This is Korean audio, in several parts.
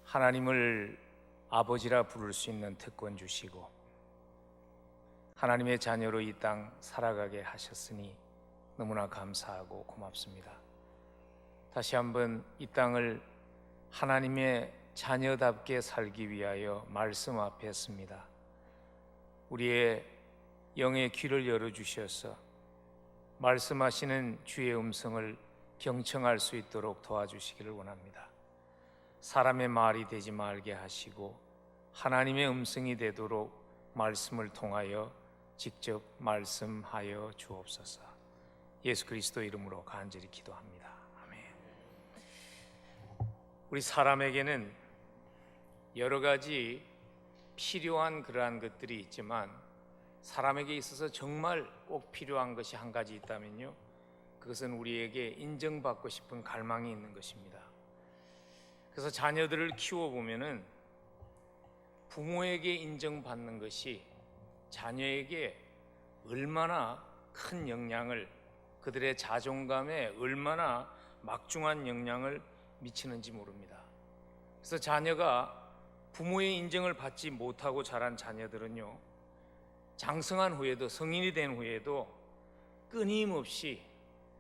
하나님을 아버지라 부를 수 있는 특권 주시고 하나님의 자녀로 이 땅 살아가게 하셨으니 너무나 감사하고 고맙습니다. 다시 한번 이 땅을 하나님의 자녀답게 살기 위하여 말씀 앞에 섭니다. 우리의 영의 귀를 열어주셔서 말씀하시는 주의 음성을 경청할 수 있도록 도와주시기를 원합니다. 사람의 말이 되지 말게 하시고 하나님의 음성이 되도록 말씀을 통하여 직접 말씀하여 주옵소서. 예수 그리스도 이름으로 간절히 기도합니다. 아멘. 우리 사람에게는 여러 가지 필요한 그러한 것들이 있지만 사람에게 있어서 정말 꼭 필요한 것이 한 가지 있다면요, 그것은 우리에게 인정받고 싶은 갈망이 있는 것입니다. 그래서 자녀들을 키워보면은 부모에게 인정받는 것이 자녀에게 얼마나 큰 영향을, 그들의 자존감에 얼마나 막중한 영향을 미치는지 모릅니다. 그래서 자녀가 부모의 인정을 받지 못하고 자란 자녀들은요, 장성한 후에도, 성인이 된 후에도 끊임없이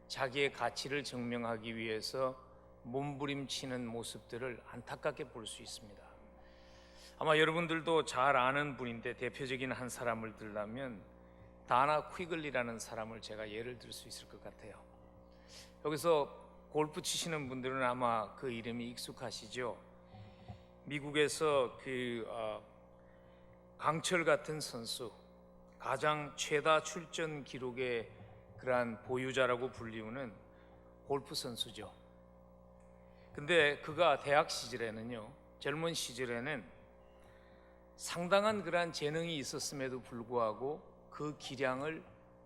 자기의 가치를 증명하기 위해서 몸부림치는 모습들을 안타깝게 볼 수 있습니다. 아마 여러분들도 잘 아는 분인데 대표적인 한 사람을 들라면 다나 퀴글리라는 사람을 제가 예를 들 수 있을 것 같아요. 여기서 골프 치시는 분들은 아마 그 이름이 익숙하시죠. 미국에서 강철 같은 선수, 가장 최다 출전 기록의 그러한 보유자라고 불리우는 골프 선수죠. 근데 그가 대학 시절에는요, 젊은 시절에는 상당한 그러한 재능이 있었음에도 불구하고 그 기량을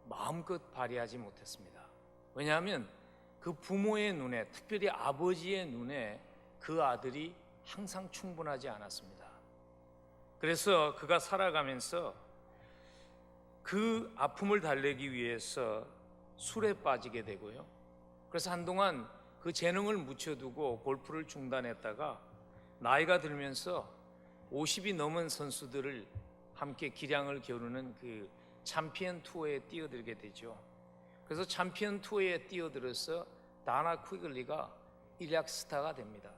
마음껏 발휘하지 못했습니다. 왜냐하면 그 부모의 눈에, 특별히 아버지의 눈에 그 아들이 항상 충분하지 않았습니다. 그래서 그가 살아가면서 그 아픔을 달래기 위해서 술에 빠지게 되고요, 그래서 한동안 그 재능을 묻혀두고 골프를 중단했다가 나이가 들면서 50이 넘은 선수들을 함께 기량을 겨루는 그 챔피언 투어에 뛰어들게 되죠. 그래서 챔피언 투어에 뛰어들어서 다나 퀴글리가 일약 스타가 됩니다.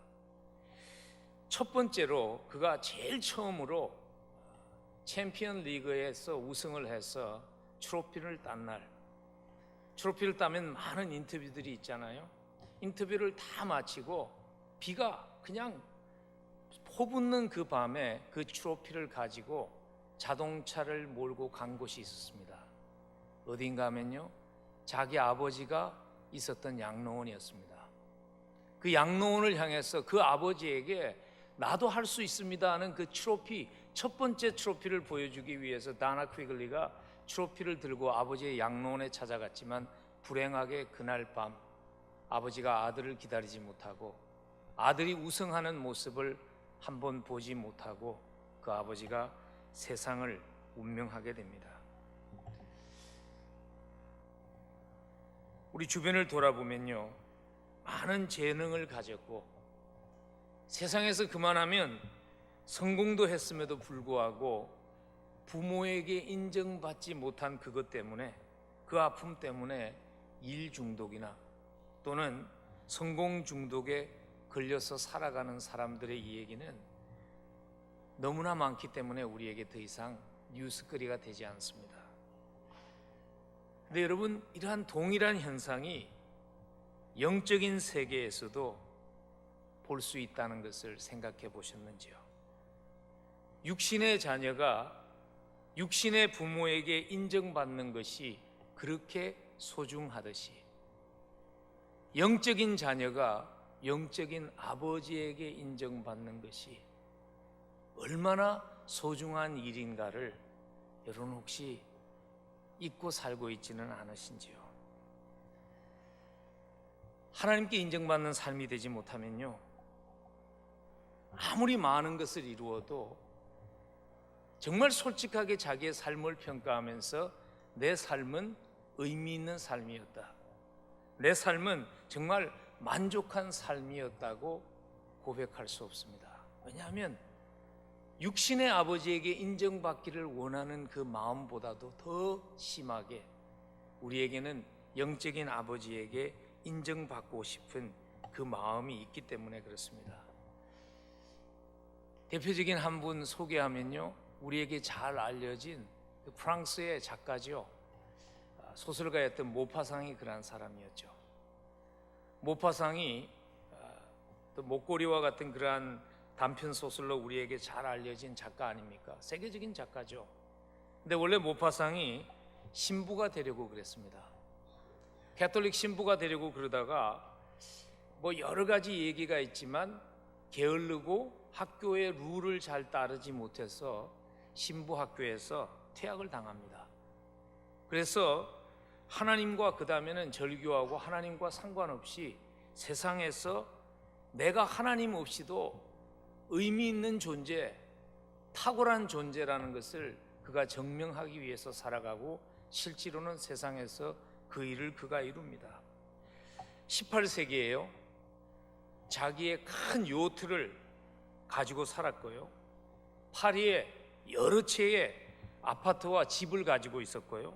첫 번째로 그가 제일 처음으로 챔피언 리그에서 우승을 해서 트로피를 딴 날, 트로피를 따면 많은 인터뷰들이 있잖아요. 인터뷰를 다 마치고 비가 그냥 퍼붓는 그 밤에 그 트로피를 가지고 자동차를 몰고 간 곳이 있었습니다. 어딘가 하면요, 자기 아버지가 있었던 양로원이었습니다. 그 양로원을 향해서 그 아버지에게 나도 할 수 있습니다 하는 그 트로피, 첫 번째 트로피를 보여주기 위해서 다나 퀴글리가 트로피를 들고 아버지의 양로원에 찾아갔지만 불행하게 그날 밤 아버지가 아들을 기다리지 못하고 아들이 우승하는 모습을 한번 보지 못하고 그 아버지가 세상을 운명하게 됩니다. 우리 주변을 돌아보면요, 많은 재능을 가졌고 세상에서 그만하면 성공도 했음에도 불구하고 부모에게 인정받지 못한 그것 때문에, 그 아픔 때문에 일 중독이나 또는 성공 중독에 걸려서 살아가는 사람들의 이야기는 너무나 많기 때문에 우리에게 더 이상 뉴스거리가 되지 않습니다. 근데 여러분, 이러한 동일한 현상이 영적인 세계에서도 볼 수 있다는 것을 생각해 보셨는지요? 육신의 자녀가 육신의 부모에게 인정받는 것이 그렇게 소중하듯이 영적인 자녀가 영적인 아버지에게 인정받는 것이 얼마나 소중한 일인가를 여러분 혹시 잊고 살고 있지는 않으신지요? 하나님께 인정받는 삶이 되지 못하면요, 아무리 많은 것을 이루어도 정말 솔직하게 자기의 삶을 평가하면서 내 삶은 의미 있는 삶이었다, 내 삶은 정말 만족한 삶이었다고 고백할 수 없습니다. 왜냐하면 육신의 아버지에게 인정받기를 원하는 그 마음보다도 더 심하게 우리에게는 영적인 아버지에게 인정받고 싶은 그 마음이 있기 때문에 그렇습니다. 대표적인 한 분 소개하면요, 우리에게 잘 알려진 프랑스의 작가죠. 소설가였던 모파상이 그러한 사람이었죠. 모파상이 또 목고리와 같은 그러한 단편 소설로 우리에게 잘 알려진 작가 아닙니까? 세계적인 작가죠. 근데 원래 모파상이 신부가 되려고 그랬습니다. 가톨릭 신부가 되려고 그러다가 뭐 여러 가지 얘기가 있지만 게으르고 학교의 룰을 잘 따르지 못해서 신부 학교에서 퇴학을 당합니다. 그래서 하나님과 그 다음에는 절교하고 하나님과 상관없이 세상에서 내가 하나님 없이도 의미 있는 존재, 탁월한 존재라는 것을 그가 증명하기 위해서 살아가고 실제로는 세상에서 그 일을 그가 이룹니다. 18세기에요. 자기의 큰 요트를 가지고 살았고요. 파리에 여러 채의 아파트와 집을 가지고 있었고요.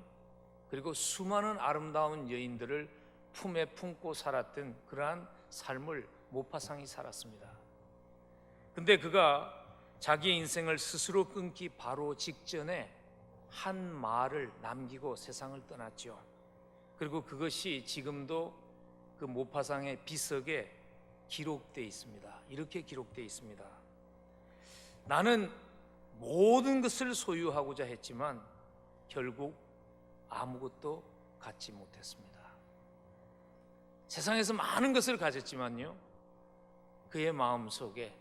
그리고 수많은 아름다운 여인들을 품에 품고 살았던 그러한 삶을 모파상이 살았습니다. 근데 그가 자기의 인생을 스스로 끊기 바로 직전에 한 말을 남기고 세상을 떠났죠. 그리고 그것이 지금도 그 모파상의 비석에 기록되어 있습니다. 이렇게 기록되어 있습니다. 나는 모든 것을 소유하고자 했지만 결국 아무것도 갖지 못했습니다. 세상에서 많은 것을 가졌지만요, 그의 마음속에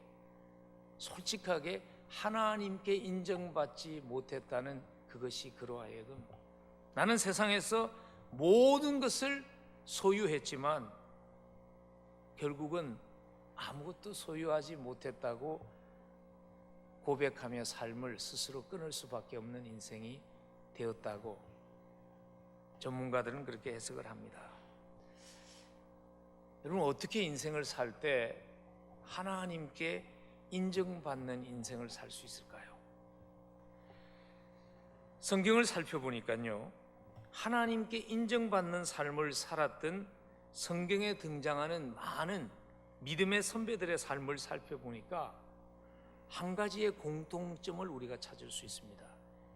솔직하게 하나님께 인정받지 못했다는 그것이 그로 하여금 나는 세상에서 모든 것을 소유했지만 결국은 아무것도 소유하지 못했다고 고백하며 삶을 스스로 끊을 수밖에 없는 인생이 되었다고 전문가들은 그렇게 해석을 합니다. 여러분, 어떻게 인생을 살 때 하나님께 인정받는 인생을 살 수 있을까요? 성경을 살펴보니까요, 하나님께 인정받는 삶을 살았던 성경에 등장하는 많은 믿음의 선배들의 삶을 살펴보니까 한 가지의 공통점을 우리가 찾을 수 있습니다.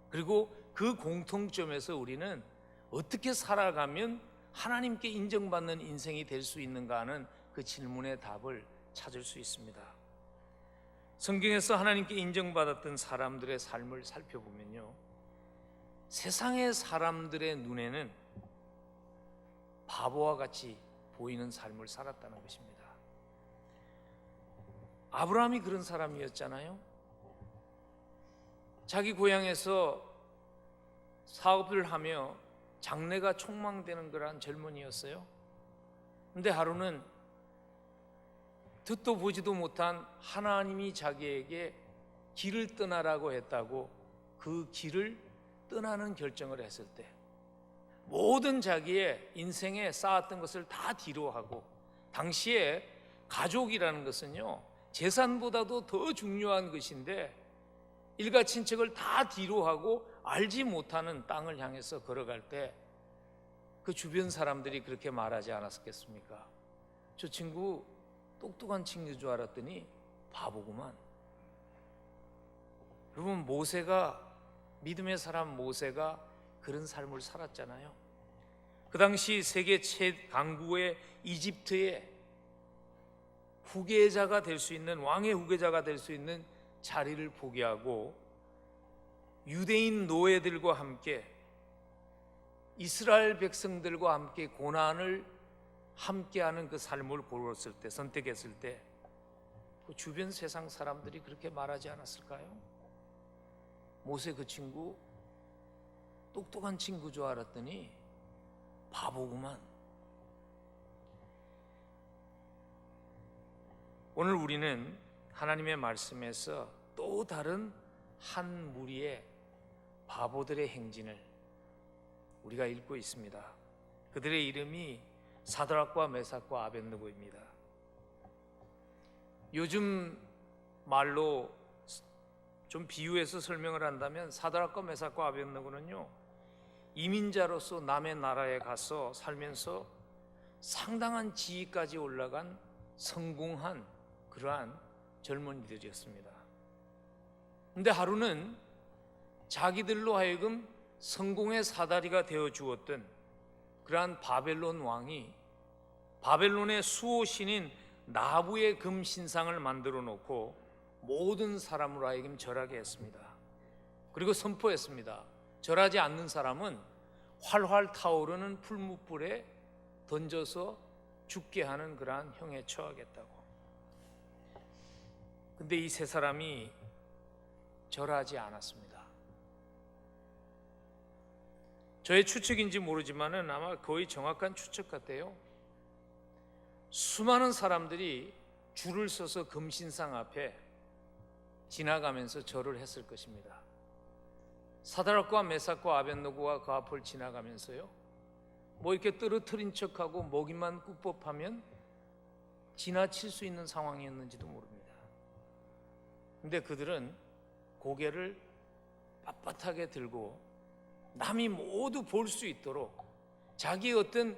그리고 그 공통점에서 우리는 어떻게 살아가면 하나님께 인정받는 인생이 될 수 있는가 하는 그 질문의 답을 찾을 수 있습니다. 성경에서 하나님께 인정받았던 사람들의 삶을 살펴보면요, 세상의 사람들의 눈에는 바보와 같이 보이는 삶을 살았다는 것입니다. 아브라함이 그런 사람이었잖아요. 자기 고향에서 사업을 하며 장래가 촉망되는 그러한 젊은이였어요. 근데 하루는 듣도 보지도 못한 하나님이 자기에게 길을 떠나라고 했다고 그 길을 떠나는 결정을 했을 때 모든 자기의 인생에 쌓았던 것을 다 뒤로 하고, 당시에 가족이라는 것은요, 재산보다도 더 중요한 것인데 일가 친척을 다 뒤로 하고 알지 못하는 땅을 향해서 걸어갈 때 그 주변 사람들이 그렇게 말하지 않았겠습니까? 저 친구 똑똑한 친구인 줄 알았더니 바보구만. 여러분, 믿음의 사람 모세가 그런 삶을 살았잖아요. 그 당시 세계 최강국의 이집트의 후계자가 될 수 있는, 왕의 후계자가 될 수 있는 자리를 포기하고 유대인 노예들과 함께 이스라엘 백성들과 함께 고난을 함께하는 그 삶을 고르었을 때, 선택했을 때 그 주변 세상 사람들이 그렇게 말하지 않았을까요? 모세 그 친구 똑똑한 친구 줄 알았더니 바보구만. 오늘 우리는 하나님의 말씀에서 또 다른 한 무리의 바보들의 행진을 우리가 읽고 있습니다. 그들의 이름이 사드락과 메삭과 아벳느고입니다. 요즘 말로 좀 비유해서 설명을 한다면 사드락과 메삭과 아벳느고는요, 이민자로서 남의 나라에 가서 살면서 상당한 지위까지 올라간 성공한 그러한 젊은이들이었습니다. 근데 하루는 자기들로 하여금 성공의 사다리가 되어 주었던 그러한 바벨론 왕이 바벨론의 수호신인 나부의 금 신상을 만들어 놓고 모든 사람으로 하여금 절하게 했습니다. 그리고 선포했습니다. 절하지 않는 사람은 활활 타오르는 풀무불에 던져서 죽게 하는 그러한 형에 처하겠다고. 근데 이 세 사람이 절하지 않았습니다. 저의 추측인지 모르지만은 아마 거의 정확한 추측 같아요. 수많은 사람들이 줄을 서서 금신상 앞에 지나가면서 절을 했을 것입니다. 사드락과 메삭과 아벳느고가 그 앞을 지나가면서요, 뭐 이렇게 떨어뜨린 척하고 먹이만 꿉꿉하면 지나칠 수 있는 상황이었는지도 모릅니다. 근데 그들은 고개를 빳빳하게 들고 남이 모두 볼 수 있도록 자기의 어떤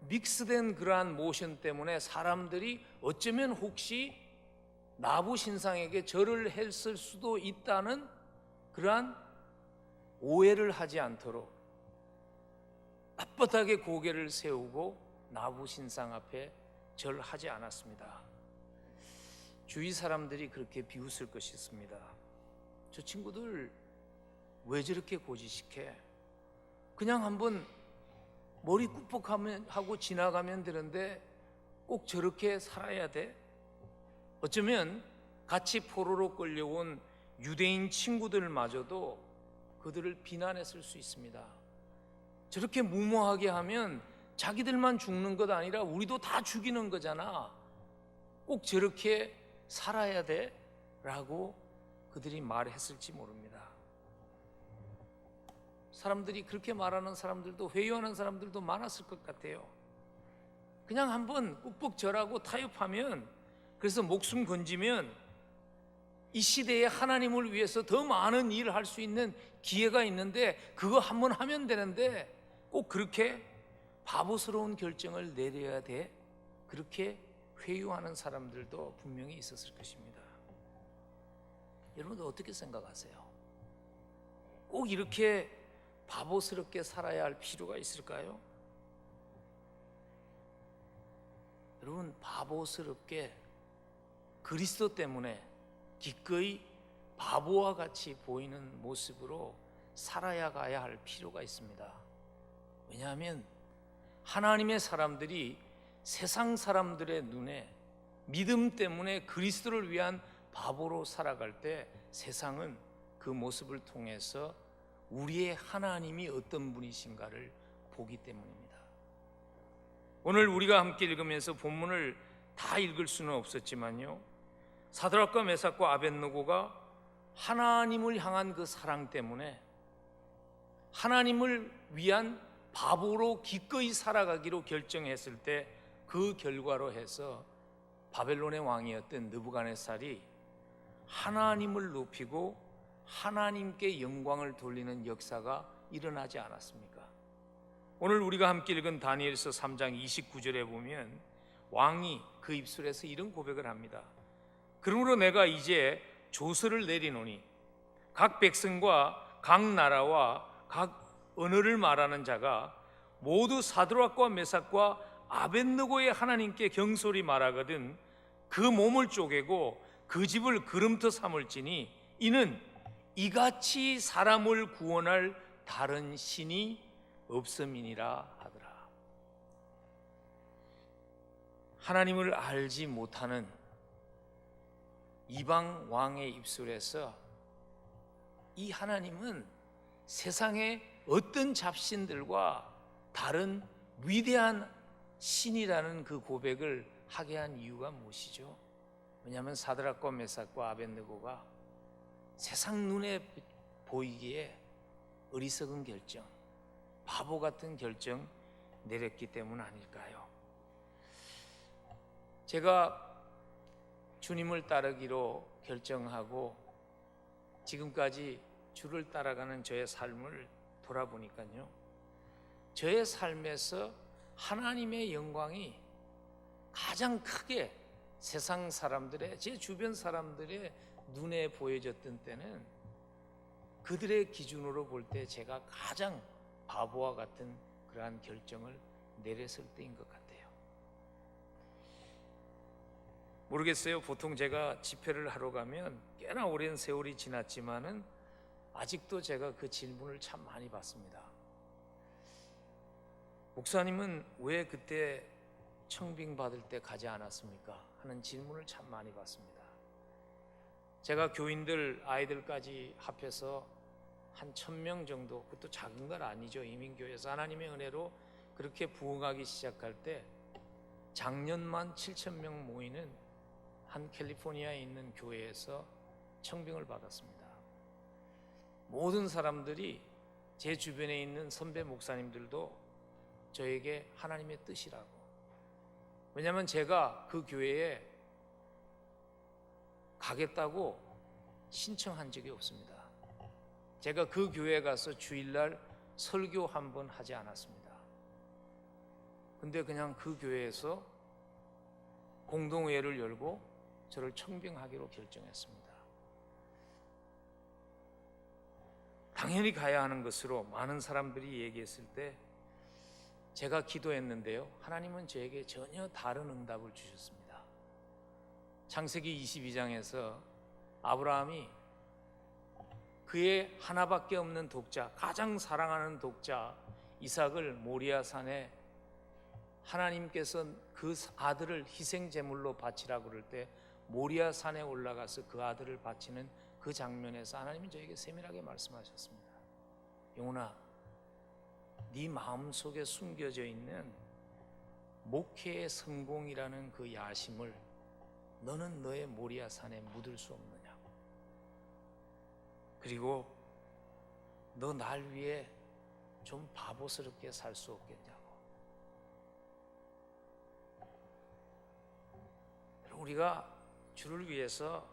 믹스된 그러한 모션 때문에 사람들이 어쩌면 혹시 나부 신상에게 절을 했을 수도 있다는 그러한 오해를 하지 않도록 빳빳하게 고개를 세우고 나부 신상 앞에 절하지 않았습니다. 주위 사람들이 그렇게 비웃을 것이었습니다. 저 친구들 왜 저렇게 고지식해? 그냥 한번 머리 꾹뻑하고 지나가면 되는데 꼭 저렇게 살아야 돼? 어쩌면 같이 포로로 끌려온 유대인 친구들마저도 그들을 비난했을 수 있습니다. 저렇게 무모하게 하면 자기들만 죽는 것 아니라 우리도 다 죽이는 거잖아. 꼭 저렇게 살아야 돼? 라고 그들이 말했을지 모릅니다. 사람들이 그렇게 말하는 사람들도, 회유하는 사람들도 많았을 것 같아요. 그냥 한번 꾹꾹 절하고 타협하면, 그래서 목숨 건지면 이 시대에 하나님을 위해서 더 많은 일을 할 수 있는 기회가 있는데 그거 한번 하면 되는데 꼭 그렇게 바보스러운 결정을 내려야 돼? 그렇게 회유하는 사람들도 분명히 있었을 것입니다. 여러분들 어떻게 생각하세요? 꼭 이렇게 바보스럽게 살아야 할 필요가 있을까요? 여러분, 바보스럽게 그리스도 때문에 기꺼이 바보와 같이 보이는 모습으로 살아야 가야 할 필요가 있습니다. 왜냐하면 하나님의 사람들이 세상 사람들의 눈에 믿음 때문에 그리스도를 위한 바보로 살아갈 때 세상은 그 모습을 통해서 우리의 하나님이 어떤 분이신가를 보기 때문입니다. 오늘 우리가 함께 읽으면서 본문을 다 읽을 수는 없었지만요, 사드락과 메삭과 아벳느고가 하나님을 향한 그 사랑 때문에 하나님을 위한 바보로 기꺼이 살아가기로 결정했을 때 그 결과로 해서 바벨론의 왕이었던 느부갓네살이 하나님을 높이고 하나님께 영광을 돌리는 역사가 일어나지 않았습니까? 오늘 우리가 함께 읽은 다니엘서 3장 29절에 보면 왕이 그 입술에서 이런 고백을 합니다. 그러므로 내가 이제 조서를 내리노니 각 백성과 각 나라와 각 언어를 말하는 자가 모두 사드락과 메삭과 아벳느고의 하나님께 경솔히 말하거든 그 몸을 쪼개고 그 집을 그름터 삼을지니 이는 이같이 사람을 구원할 다른 신이 없음이니라 하더라. 하나님을 알지 못하는 이방 왕의 입술에서 이 하나님은 세상의 어떤 잡신들과 다른 위대한 신이라는 그 고백을 하게 한 이유가 무엇이죠? 왜냐하면 사드락과 메삭과 아벳느고가 세상 눈에 보이기에 어리석은 결정, 바보 같은 결정, 내렸기 때문 아닐까요? 제가 주님을 따르기로 결정하고 지금까지 주를 따라가는 저의 삶을 돌아보니까요, 저의 삶에서 하나님의 영광이 가장 크게 세상 사람들의, 제 주변 사람들의 눈에 보여졌던 때는 그들의 기준으로 볼 때 제가 가장 바보와 같은 그러한 결정을 내렸을 때인 것 같아요. 모르겠어요. 보통 제가 집회를 하러 가면 꽤나 오랜 세월이 지났지만은 아직도 제가 그 질문을 참 많이 받습니다. 목사님은 왜 그때 청빙 받을 때 가지 않았습니까? 하는 질문을 참 많이 받습니다. 제가 교인들 아이들까지 합해서 한 1000명 정도, 그것도 작은 건 아니죠. 이민교회에서 하나님의 은혜로 그렇게 부흥하기 시작할 때 작년만 7000명 모이는 한 캘리포니아에 있는 교회에서 청빙을 받았습니다. 모든 사람들이, 제 주변에 있는 선배 목사님들도 저에게 하나님의 뜻이라고, 왜냐하면 제가 그 교회에 가겠다고 신청한 적이 없습니다. 제가 그 교회에 가서 주일날 설교 한 번 하지 않았습니다. 근데 그냥 그 교회에서 공동회를 열고 저를 청빙하기로 결정했습니다. 당연히 가야 하는 것으로 많은 사람들이 얘기했을 때 제가 기도했는데요, 하나님은 저에게 전혀 다른 응답을 주셨습니다. 창세기 22장에서 아브라함이 그의 하나밖에 없는 독자, 가장 사랑하는 독자 이삭을 모리아산에 하나님께서 그 아들을 희생 제물로 바치라고 그럴 때 모리아산에 올라가서 그 아들을 바치는 그 장면에서 하나님이 저에게 세밀하게 말씀하셨습니다. 영훈아, 네 마음속에 숨겨져 있는 목회의 성공이라는 그 야심을 너는 너의 모리아산에 묻을 수 없느냐고. 그리고 너 날 위해 좀 바보스럽게 살 수 없겠냐고. 우리가 주를 위해서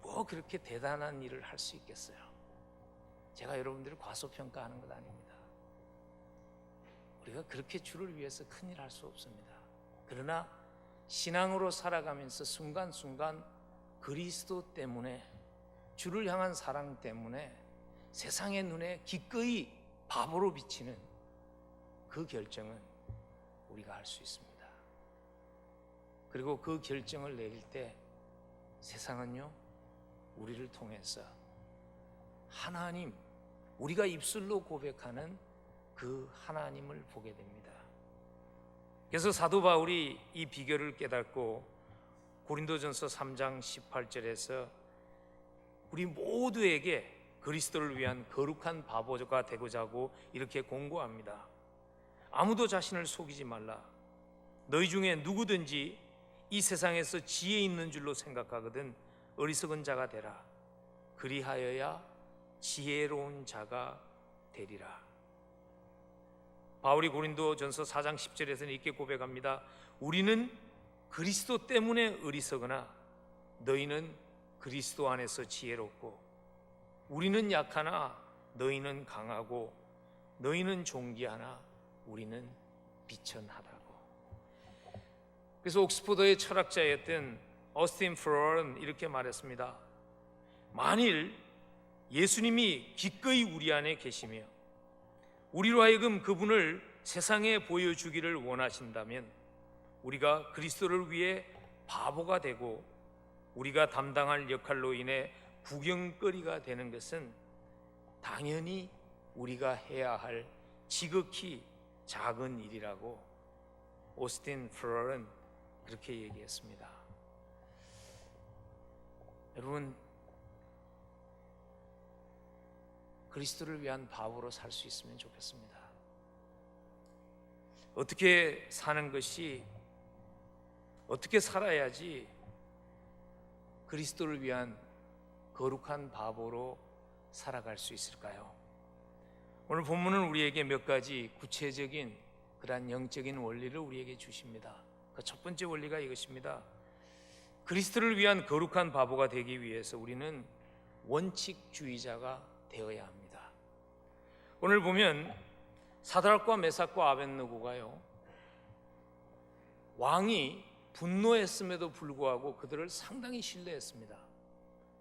뭐 그렇게 대단한 일을 할 수 있겠어요? 제가 여러분들을 과소평가하는 것 아닙니다. 우리가 그렇게 주를 위해서 큰일 할 수 없습니다. 그러나 신앙으로 살아가면서 순간순간 그리스도 때문에, 주를 향한 사랑 때문에 세상의 눈에 기꺼이 바보로 비치는 그 결정은 우리가 할 수 있습니다. 그리고 그 결정을 내릴 때 세상은요, 우리를 통해서 하나님, 우리가 입술로 고백하는 그 하나님을 보게 됩니다. 그래서 사도 바울이 이 비결을 깨닫고 고린도전서 3장 18절에서 우리 모두에게 그리스도를 위한 거룩한 바보가 되고자 하고 이렇게 공고합니다. 아무도 자신을 속이지 말라. 너희 중에 누구든지 이 세상에서 지혜 있는 줄로 생각하거든 어리석은 자가 되라. 그리하여야 지혜로운 자가 되리라. 바울이 고린도전서 4장 10절에서는 이렇게 고백합니다. 우리는 그리스도 때문에 어리석으나 너희는 그리스도 안에서 지혜롭고, 우리는 약하나 너희는 강하고, 너희는 존귀하나 우리는 비천하다고. 그래서 옥스퍼드의 철학자였던 어스틴 프로는 이렇게 말했습니다. 만일 예수님이 기꺼이 우리 안에 계시며 우리로 하여금 그분을 세상에 보여주기를 원하신다면 우리가 그리스도를 위해 바보가 되고 우리가 담당할 역할로 인해 구경거리가 되는 것은 당연히 우리가 해야 할 지극히 작은 일이라고 오스틴 프로는 그렇게 얘기했습니다. 여러분, 그리스도를 위한 바보로 살 수 있으면 좋겠습니다. 어떻게 사는 것이, 어떻게 살아야지 그리스도를 위한 거룩한 바보로 살아갈 수 있을까요? 오늘 본문은 우리에게 몇 가지 구체적인 그러한 영적인 원리를 우리에게 주십니다. 그 첫 번째 원리가 이것입니다. 그리스도를 위한 거룩한 바보가 되기 위해서 우리는 원칙주의자가 되어야 합니다. 오늘 보면 사드락과 메삭과 아벳느고가요, 왕이 분노했음에도 불구하고 그들을 상당히 신뢰했습니다.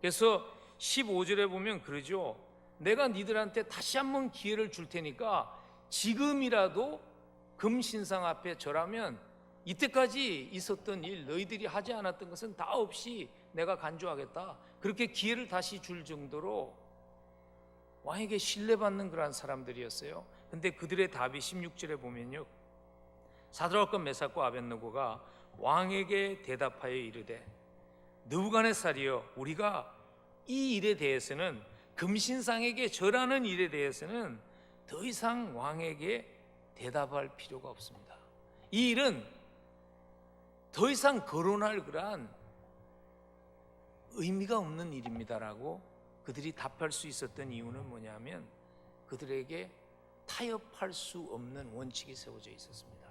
그래서 15절에 보면 그러죠. 내가 니들한테 다시 한번 기회를 줄 테니까 지금이라도 금신상 앞에 절하면 이때까지 있었던 일, 너희들이 하지 않았던 것은 다 없이 내가 간주하겠다. 그렇게 기회를 다시 줄 정도로 왕에게 신뢰받는 그러한 사람들이었어요. 근데 그들의 답이 16절에 보면요, 사드락과 메삭과 아벳느고가 왕에게 대답하여 이르되, 느부갓네살이여, 우리가 이 일에 대해서는, 금신상에게 절하는 일에 대해서는 더 이상 왕에게 대답할 필요가 없습니다. 이 일은 더 이상 거론할 그러한 의미가 없는 일입니다라고 그들이 답할 수 있었던 이유는 뭐냐면, 그들에게 타협할 수 없는 원칙이 세워져 있었습니다.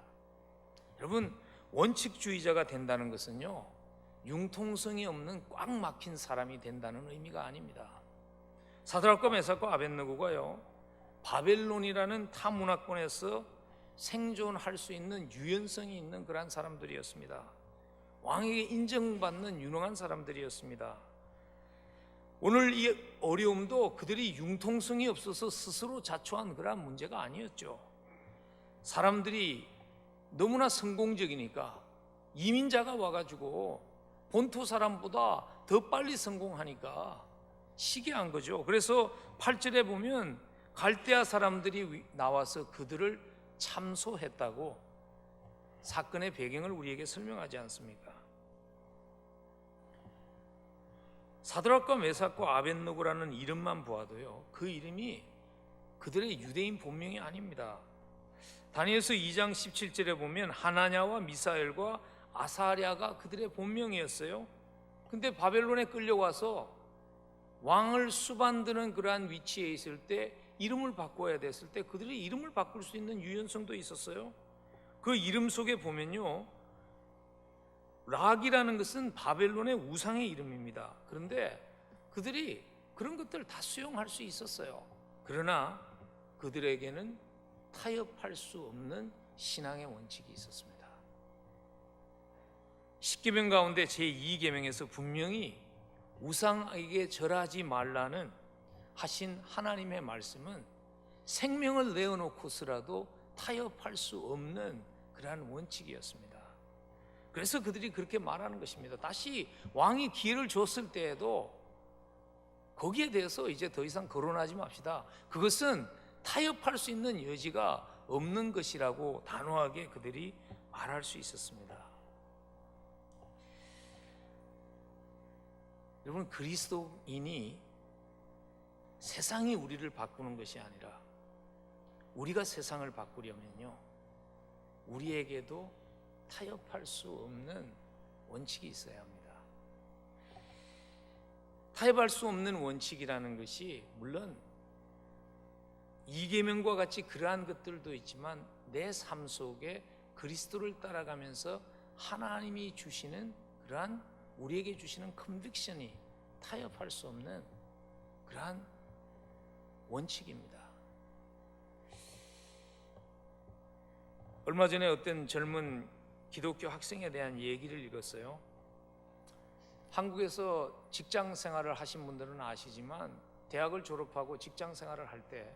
여러분, 원칙주의자가 된다는 것은요, 융통성이 없는 꽉 막힌 사람이 된다는 의미가 아닙니다. 사드락과 메삭과 아벳느고가요, 바벨론이라는 타문화권에서 생존할 수 있는 유연성이 있는 그러한 사람들이었습니다. 왕에게 인정받는 유능한 사람들이었습니다. 오늘 이 어려움도 그들이 융통성이 없어서 스스로 자초한 그러한 문제가 아니었죠. 사람들이 너무나 성공적이니까 이민자가 와가지고 본토 사람보다 더 빨리 성공하니까 시기한 거죠. 그래서 8절에 보면 갈대아 사람들이 나와서 그들을 참소했다고 사건의 배경을 우리에게 설명하지 않습니까? 사드락과 메삭과 아벳느고라는 이름만 보아도요, 그 이름이 그들의 유대인 본명이 아닙니다. 다니엘서 2장 17절에 보면 하나냐와 미사엘과 아사랴가 그들의 본명이었어요. 근데 바벨론에 끌려와서 왕을 수반드는 그러한 위치에 있을 때, 이름을 바꿔야 됐을 때 그들이 이름을 바꿀 수 있는 유연성도 있었어요. 그 이름 속에 보면요, 락이라는 것은 바벨론의 우상의 이름입니다. 그런데 그들이 그런 것들을 다 수용할 수 있었어요. 그러나 그들에게는 타협할 수 없는 신앙의 원칙이 있었습니다. 10계명 가운데 제2계명에서 분명히 우상에게 절하지 말라는 하신 하나님의 말씀은 생명을 내어놓고서라도 타협할 수 없는 그러한 원칙이었습니다. 그래서 그들이 그렇게 말하는 것입니다. 다시 왕이 기회를 줬을 때에도 거기에 대해서 이제 더 이상 거론하지 맙시다. 그것은 타협할 수 있는 여지가 없는 것이라고 단호하게 그들이 말할 수 있었습니다. 여러분, 그리스도인이 세상이 우리를 바꾸는 것이 아니라 우리가 세상을 바꾸려면요, 우리에게도 타협할 수 없는 원칙이 있어야 합니다. 타협할 수 없는 원칙이라는 것이 물론 이계명과 같이 그러한 것들도 있지만, 내 삶 속에 그리스도를 따라가면서 하나님이 주시는 그러한 우리에게 주시는 컨빅션이 타협할 수 없는 그러한 원칙입니다. 얼마 전에 어떤 젊은 기독교 학생에 대한 얘기를 읽었어요. 한국에서 직장 생활을 하신 분들은 아시지만, 대학을 졸업하고 직장 생활을 할 때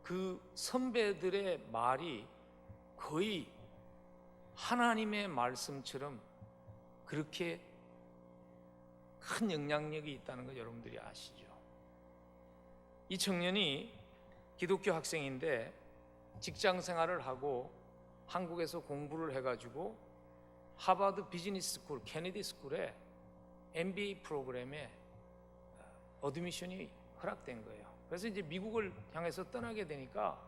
그 선배들의 말이 거의 하나님의 말씀처럼 그렇게 큰 영향력이 있다는 거 여러분들이 아시죠? 이 청년이 기독교 학생인데 직장 생활을 하고 한국에서 공부를 해가지고 하버드 비즈니스 스쿨, 케네디 스쿨에 MBA 프로그램에 어드미션이 허락된 거예요. 그래서 이제 미국을 향해서 떠나게 되니까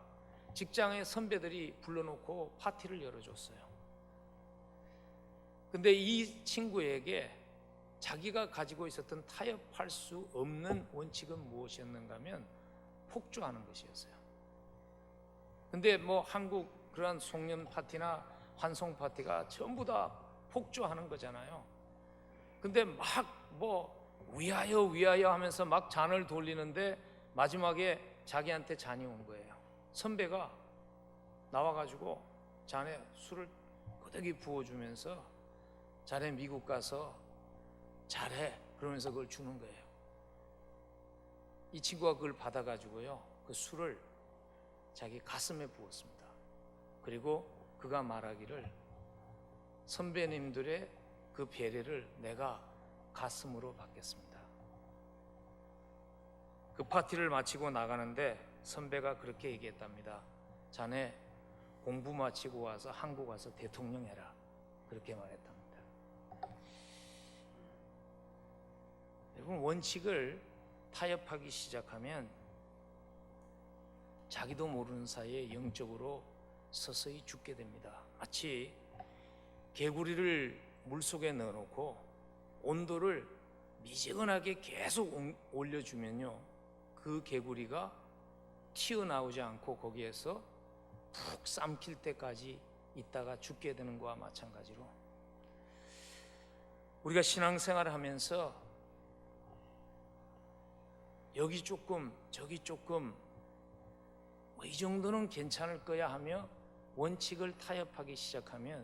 직장의 선배들이 불러놓고 파티를 열어줬어요. 근데 이 친구에게 자기가 가지고 있었던 타협할 수 없는 원칙은 무엇이었는가 하면 폭주하는 것이었어요. 근데 뭐 한국 그런 송년 파티나 환송 파티가 전부 다 폭주하는 거잖아요. 근데 막 뭐 위하여 위하여 하면서 막 잔을 돌리는데 마지막에 자기한테 잔이 온 거예요. 선배가 나와가지고 잔에 술을 거덕이 부어주면서 자네 미국 가서 잘해 그러면서 그걸 주는 거예요. 이 친구가 그걸 받아가지고요 그 술을 자기 가슴에 부었습니다. 그리고 그가 말하기를 선배님들의 그 배려를 내가 가슴으로 받겠습니다. 그 파티를 마치고 나가는데 선배가 그렇게 얘기했답니다. 자네 공부 마치고 와서 한국 와서 대통령 해라 그렇게 말했답니다. 여러분, 원칙을 타협하기 시작하면 자기도 모르는 사이에 영적으로 서서히 죽게 됩니다. 마치 개구리를 물속에 넣어놓고 온도를 미지근하게 계속 올려주면요 그 개구리가 튀어나오지 않고 거기에서 푹 삼킬 때까지 있다가 죽게 되는 것과 마찬가지로 우리가 신앙생활을 하면서 여기 조금 저기 조금 뭐 이 정도는 괜찮을 거야 하며 원칙을 타협하기 시작하면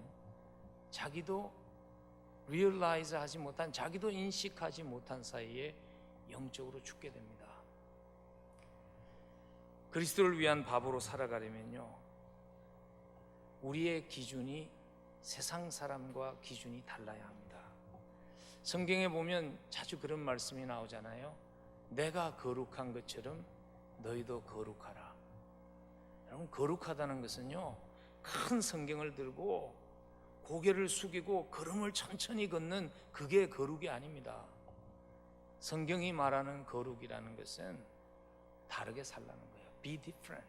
자기도 리얼라이즈 하지 못한, 자기도 인식하지 못한 사이에 영적으로 죽게 됩니다. 그리스도를 위한 밥으로 살아가려면요 우리의 기준이 세상 사람과 기준이 달라야 합니다. 성경에 보면 자주 그런 말씀이 나오잖아요. 내가 거룩한 것처럼 너희도 거룩하라. 여러분, 거룩하다는 것은요 큰 성경을 들고 고개를 숙이고 걸음을 천천히 걷는 그게 거룩이 아닙니다. 성경이 말하는 거룩이라는 것은 다르게 살라는 거예요. Be different.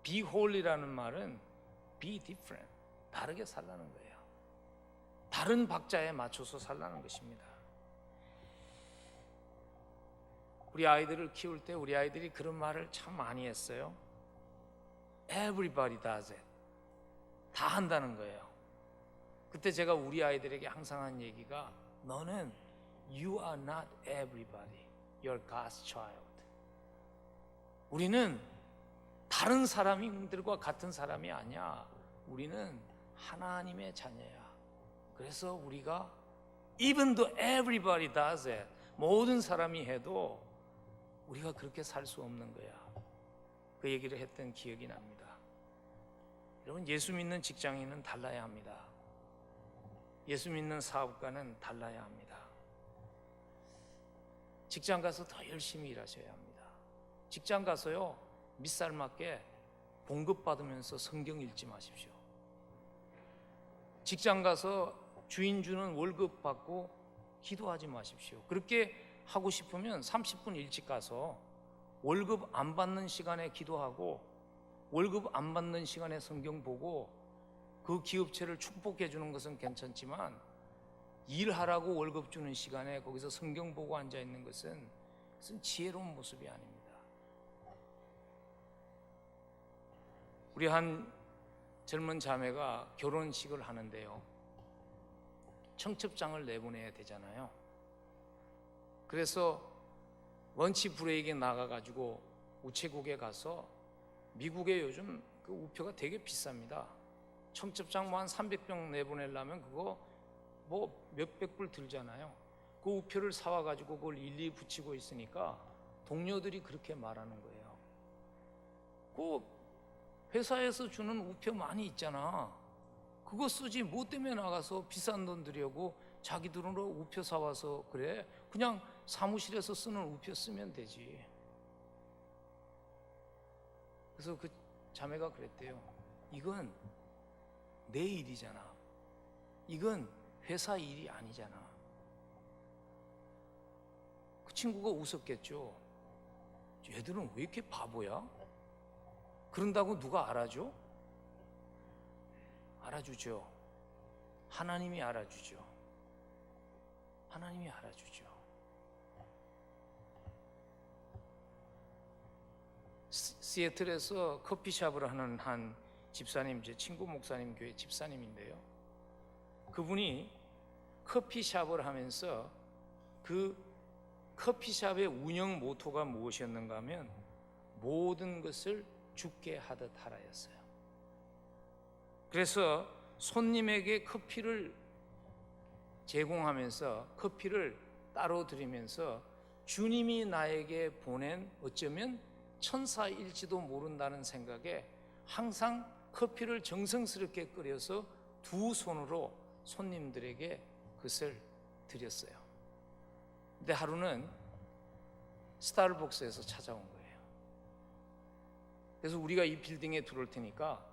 Be holy라는 말은 Be different. 다르게 살라는 거예요. 다른 박자에 맞춰서 살라는 것입니다. 우리 아이들을 키울 때 우리 아이들이 그런 말을 참 많이 했어요. Everybody does it. 다 한다는 거예요. 그때 제가 우리 아이들에게 항상 한 얘기가 너는 You are not everybody. You're God's child. 우리는 다른 사람들과 같은 사람이 아니야. 우리는 하나님의 자녀야. 그래서 우리가 Even though everybody does it, 모든 사람이 해도 우리가 그렇게 살 수 없는 거야. 그 얘기를 했던 기억이 납니다. 여러분, 예수 믿는 직장인은 달라야 합니다. 예수 믿는 사업가는 달라야 합니다. 직장 가서 더 열심히 일하셔야 합니다. 직장 가서요 밑살맞게 봉급 받으면서 성경 읽지 마십시오. 직장 가서 주인 주는 월급 받고 기도하지 마십시오. 그렇게 하고 싶으면 30분 일찍 가서 월급 안 받는 시간에 기도하고 월급 안 받는 시간에 성경 보고 그 기업체를 축복해 주는 것은 괜찮지만 일하라고 월급 주는 시간에 거기서 성경 보고 앉아 있는 것은 지혜로운 모습이 아닙니다. 우리 한 젊은 자매가 결혼식을 하는데요 청첩장을 내보내야 되잖아요. 그래서 런치 브레이크에 나가가지고 우체국에 가서 미국에 요즘 그 우표가 되게 비쌉니다. 청첩장 뭐 한 300병 내보내려면 그거 뭐 몇백 불 들잖아요. 그 우표를 사와가지고 그걸 일일이 붙이고 있으니까 동료들이 그렇게 말하는 거예요. 그 회사에서 주는 우표 많이 있잖아. 그거 쓰지 뭐 때문에 나가서 비싼 돈 들여고 자기 돈으로 우표 사와서 그래? 그냥 사무실에서 쓰는 우표 쓰면 되지. 그래서 그 자매가 그랬대요. 이건 내 일이잖아. 이건 회사 일이 아니잖아. 그 친구가 웃었겠죠. 얘들은 왜 이렇게 바보야? 그런다고 누가 알아줘? 알아주죠. 하나님이 알아주죠. 하나님이 알아주죠. 시애틀에서 커피숍을 하는 한 집사님, 제 친구 목사님 교회 집사님인데요. 그분이 커피숍을 하면서 그 커피숍의 운영 모토가 무엇이었는가 하면 모든 것을 주께 하듯 하라였어요. 그래서 손님에게 커피를 제공하면서 커피를 따로 드리면서 주님이 나에게 보낸 어쩌면 천사일지도 모른다는 생각에 항상 커피를 정성스럽게 끓여서 두 손으로 손님들에게 그것을 드렸어요. 근데 하루는 스타벅스에서 찾아온 거예요. 그래서 우리가 이 빌딩에 들어올 테니까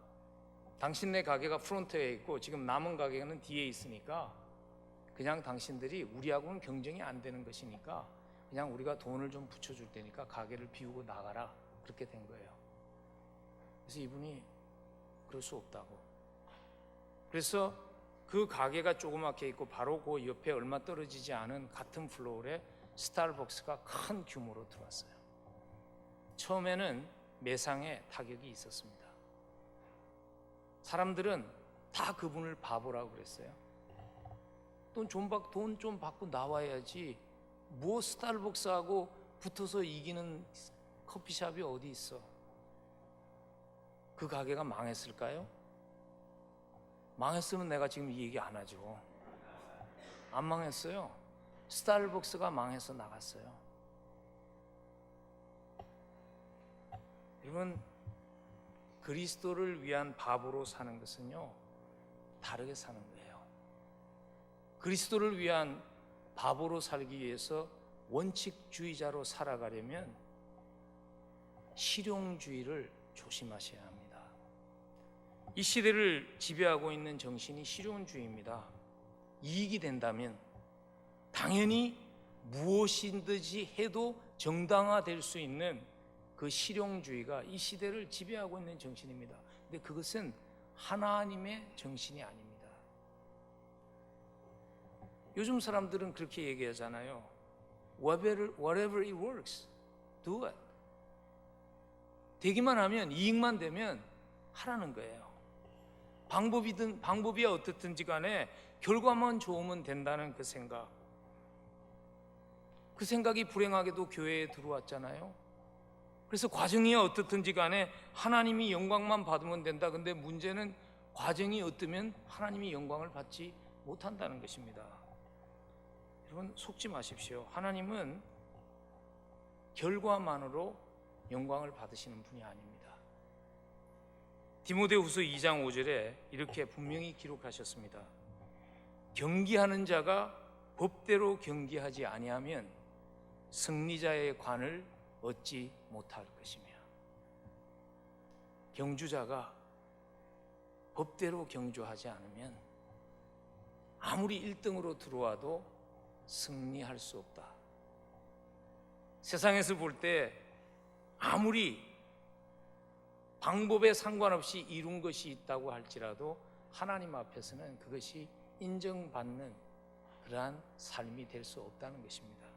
당신네 가게가 프론트에 있고 지금 남은 가게는 뒤에 있으니까 그냥 당신들이 우리하고는 경쟁이 안 되는 것이니까 그냥 우리가 돈을 좀 붙여줄 테니까 가게를 비우고 나가라, 그렇게 된 거예요. 그래서 이분이 그럴 수 없다고. 그래서 그 가게가 조그맣게 있고 바로 그 옆에 얼마 떨어지지 않은 같은 플로어에 스타벅스가 큰 규모로 들어왔어요. 처음에는 매상에 타격이 있었습니다. 사람들은 다 그분을 바보라고 그랬어요. 돈 좀 받고 나와야지 뭐 스타벅스하고 붙어서 이기는 커피숍이 어디 있어. 그 가게가 망했을까요? 망했으면 내가 지금 이 얘기 안 하죠. 안 망했어요. 스타벅스가 망해서 나갔어요. 여러분, 그리스도를 위한 바보로 사는 것은요, 다르게 사는 거예요. 그리스도를 위한 바보로 살기 위해서 원칙주의자로 살아가려면 실용주의를 조심하셔야 합니다. 이 시대를 지배하고 있는 정신이 실용주의입니다. 이익이 된다면 당연히 무엇이든지 해도 정당화될 수 있는 그 실용주의가 이 시대를 지배하고 있는 정신입니다. 근데 그것은 하나님의 정신이 아닙니다. 요즘 사람들은 그렇게 얘기하잖아요. Whatever it works, do it. 되기만 하면, 이익만 되면 하라는 거예요. 방법이 어떻든지 간에 결과만 좋으면 된다는 그 생각. 그 생각이 불행하게도 교회에 들어왔잖아요. 그래서 과정이 어떻든지 간에 하나님이 영광만 받으면 된다. 근데 문제는 과정이 어떠면 하나님이 영광을 받지 못한다는 것입니다. 여러분, 속지 마십시오. 하나님은 결과만으로 영광을 받으시는 분이 아닙니다. 디모데후서 2장 5절에 이렇게 분명히 기록하셨습니다. 경기하는 자가 법대로 경기하지 아니하면 승리자의 관을 얻지 못할 것이며, 경주자가 법대로 경주하지 않으면 아무리 1등으로 들어와도 승리할 수 없다. 세상에서 볼 때 아무리 방법에 상관없이 이룬 것이 있다고 할지라도 하나님 앞에서는 그것이 인정받는 그러한 삶이 될 수 없다는 것입니다.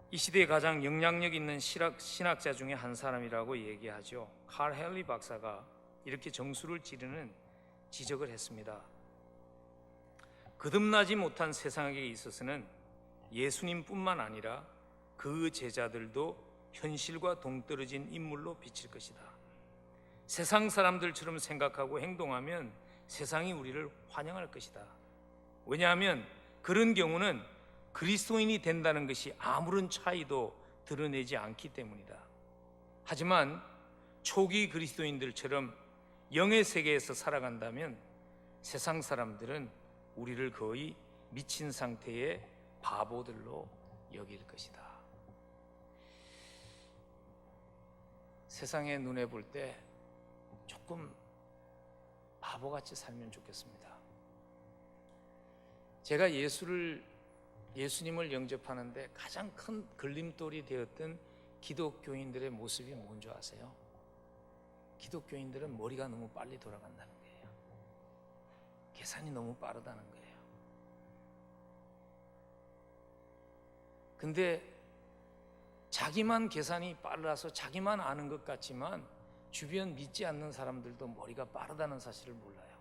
이 시대에 가장 영향력 있는 신학자 중에 한 사람이라고 얘기하죠. 칼 헨리 박사가 이렇게 정수를 지적을 했습니다. 거듭나지 못한 세상에 있어서는 예수님뿐만 아니라 그 제자들도 현실과 동떨어진 인물로 비칠 것이다. 세상 사람들처럼 생각하고 행동하면 세상이 우리를 환영할 것이다. 왜냐하면 그런 경우는 그리스도인이 된다는 것이 아무런 차이도 드러내지 않기 때문이다. 하지만 초기 그리스도인들처럼 영의 세계에서 살아간다면 세상 사람들은 우리를 거의 미친 상태의 바보들로 여길 것이다. 세상의 눈에 볼 때 조금 바보같이 살면 좋겠습니다. 제가 예수님을 영접하는데 가장 큰 걸림돌이 되었던 기독교인들의 모습이 뭔지 아세요? 기독교인들은 머리가 너무 빨리 돌아간다는 거예요. 계산이 너무 빠르다는 거예요. 근데 자기만 계산이 빨라서 자기만 아는 것 같지만 주변 믿지 않는 사람들도 머리가 빠르다는 사실을 몰라요.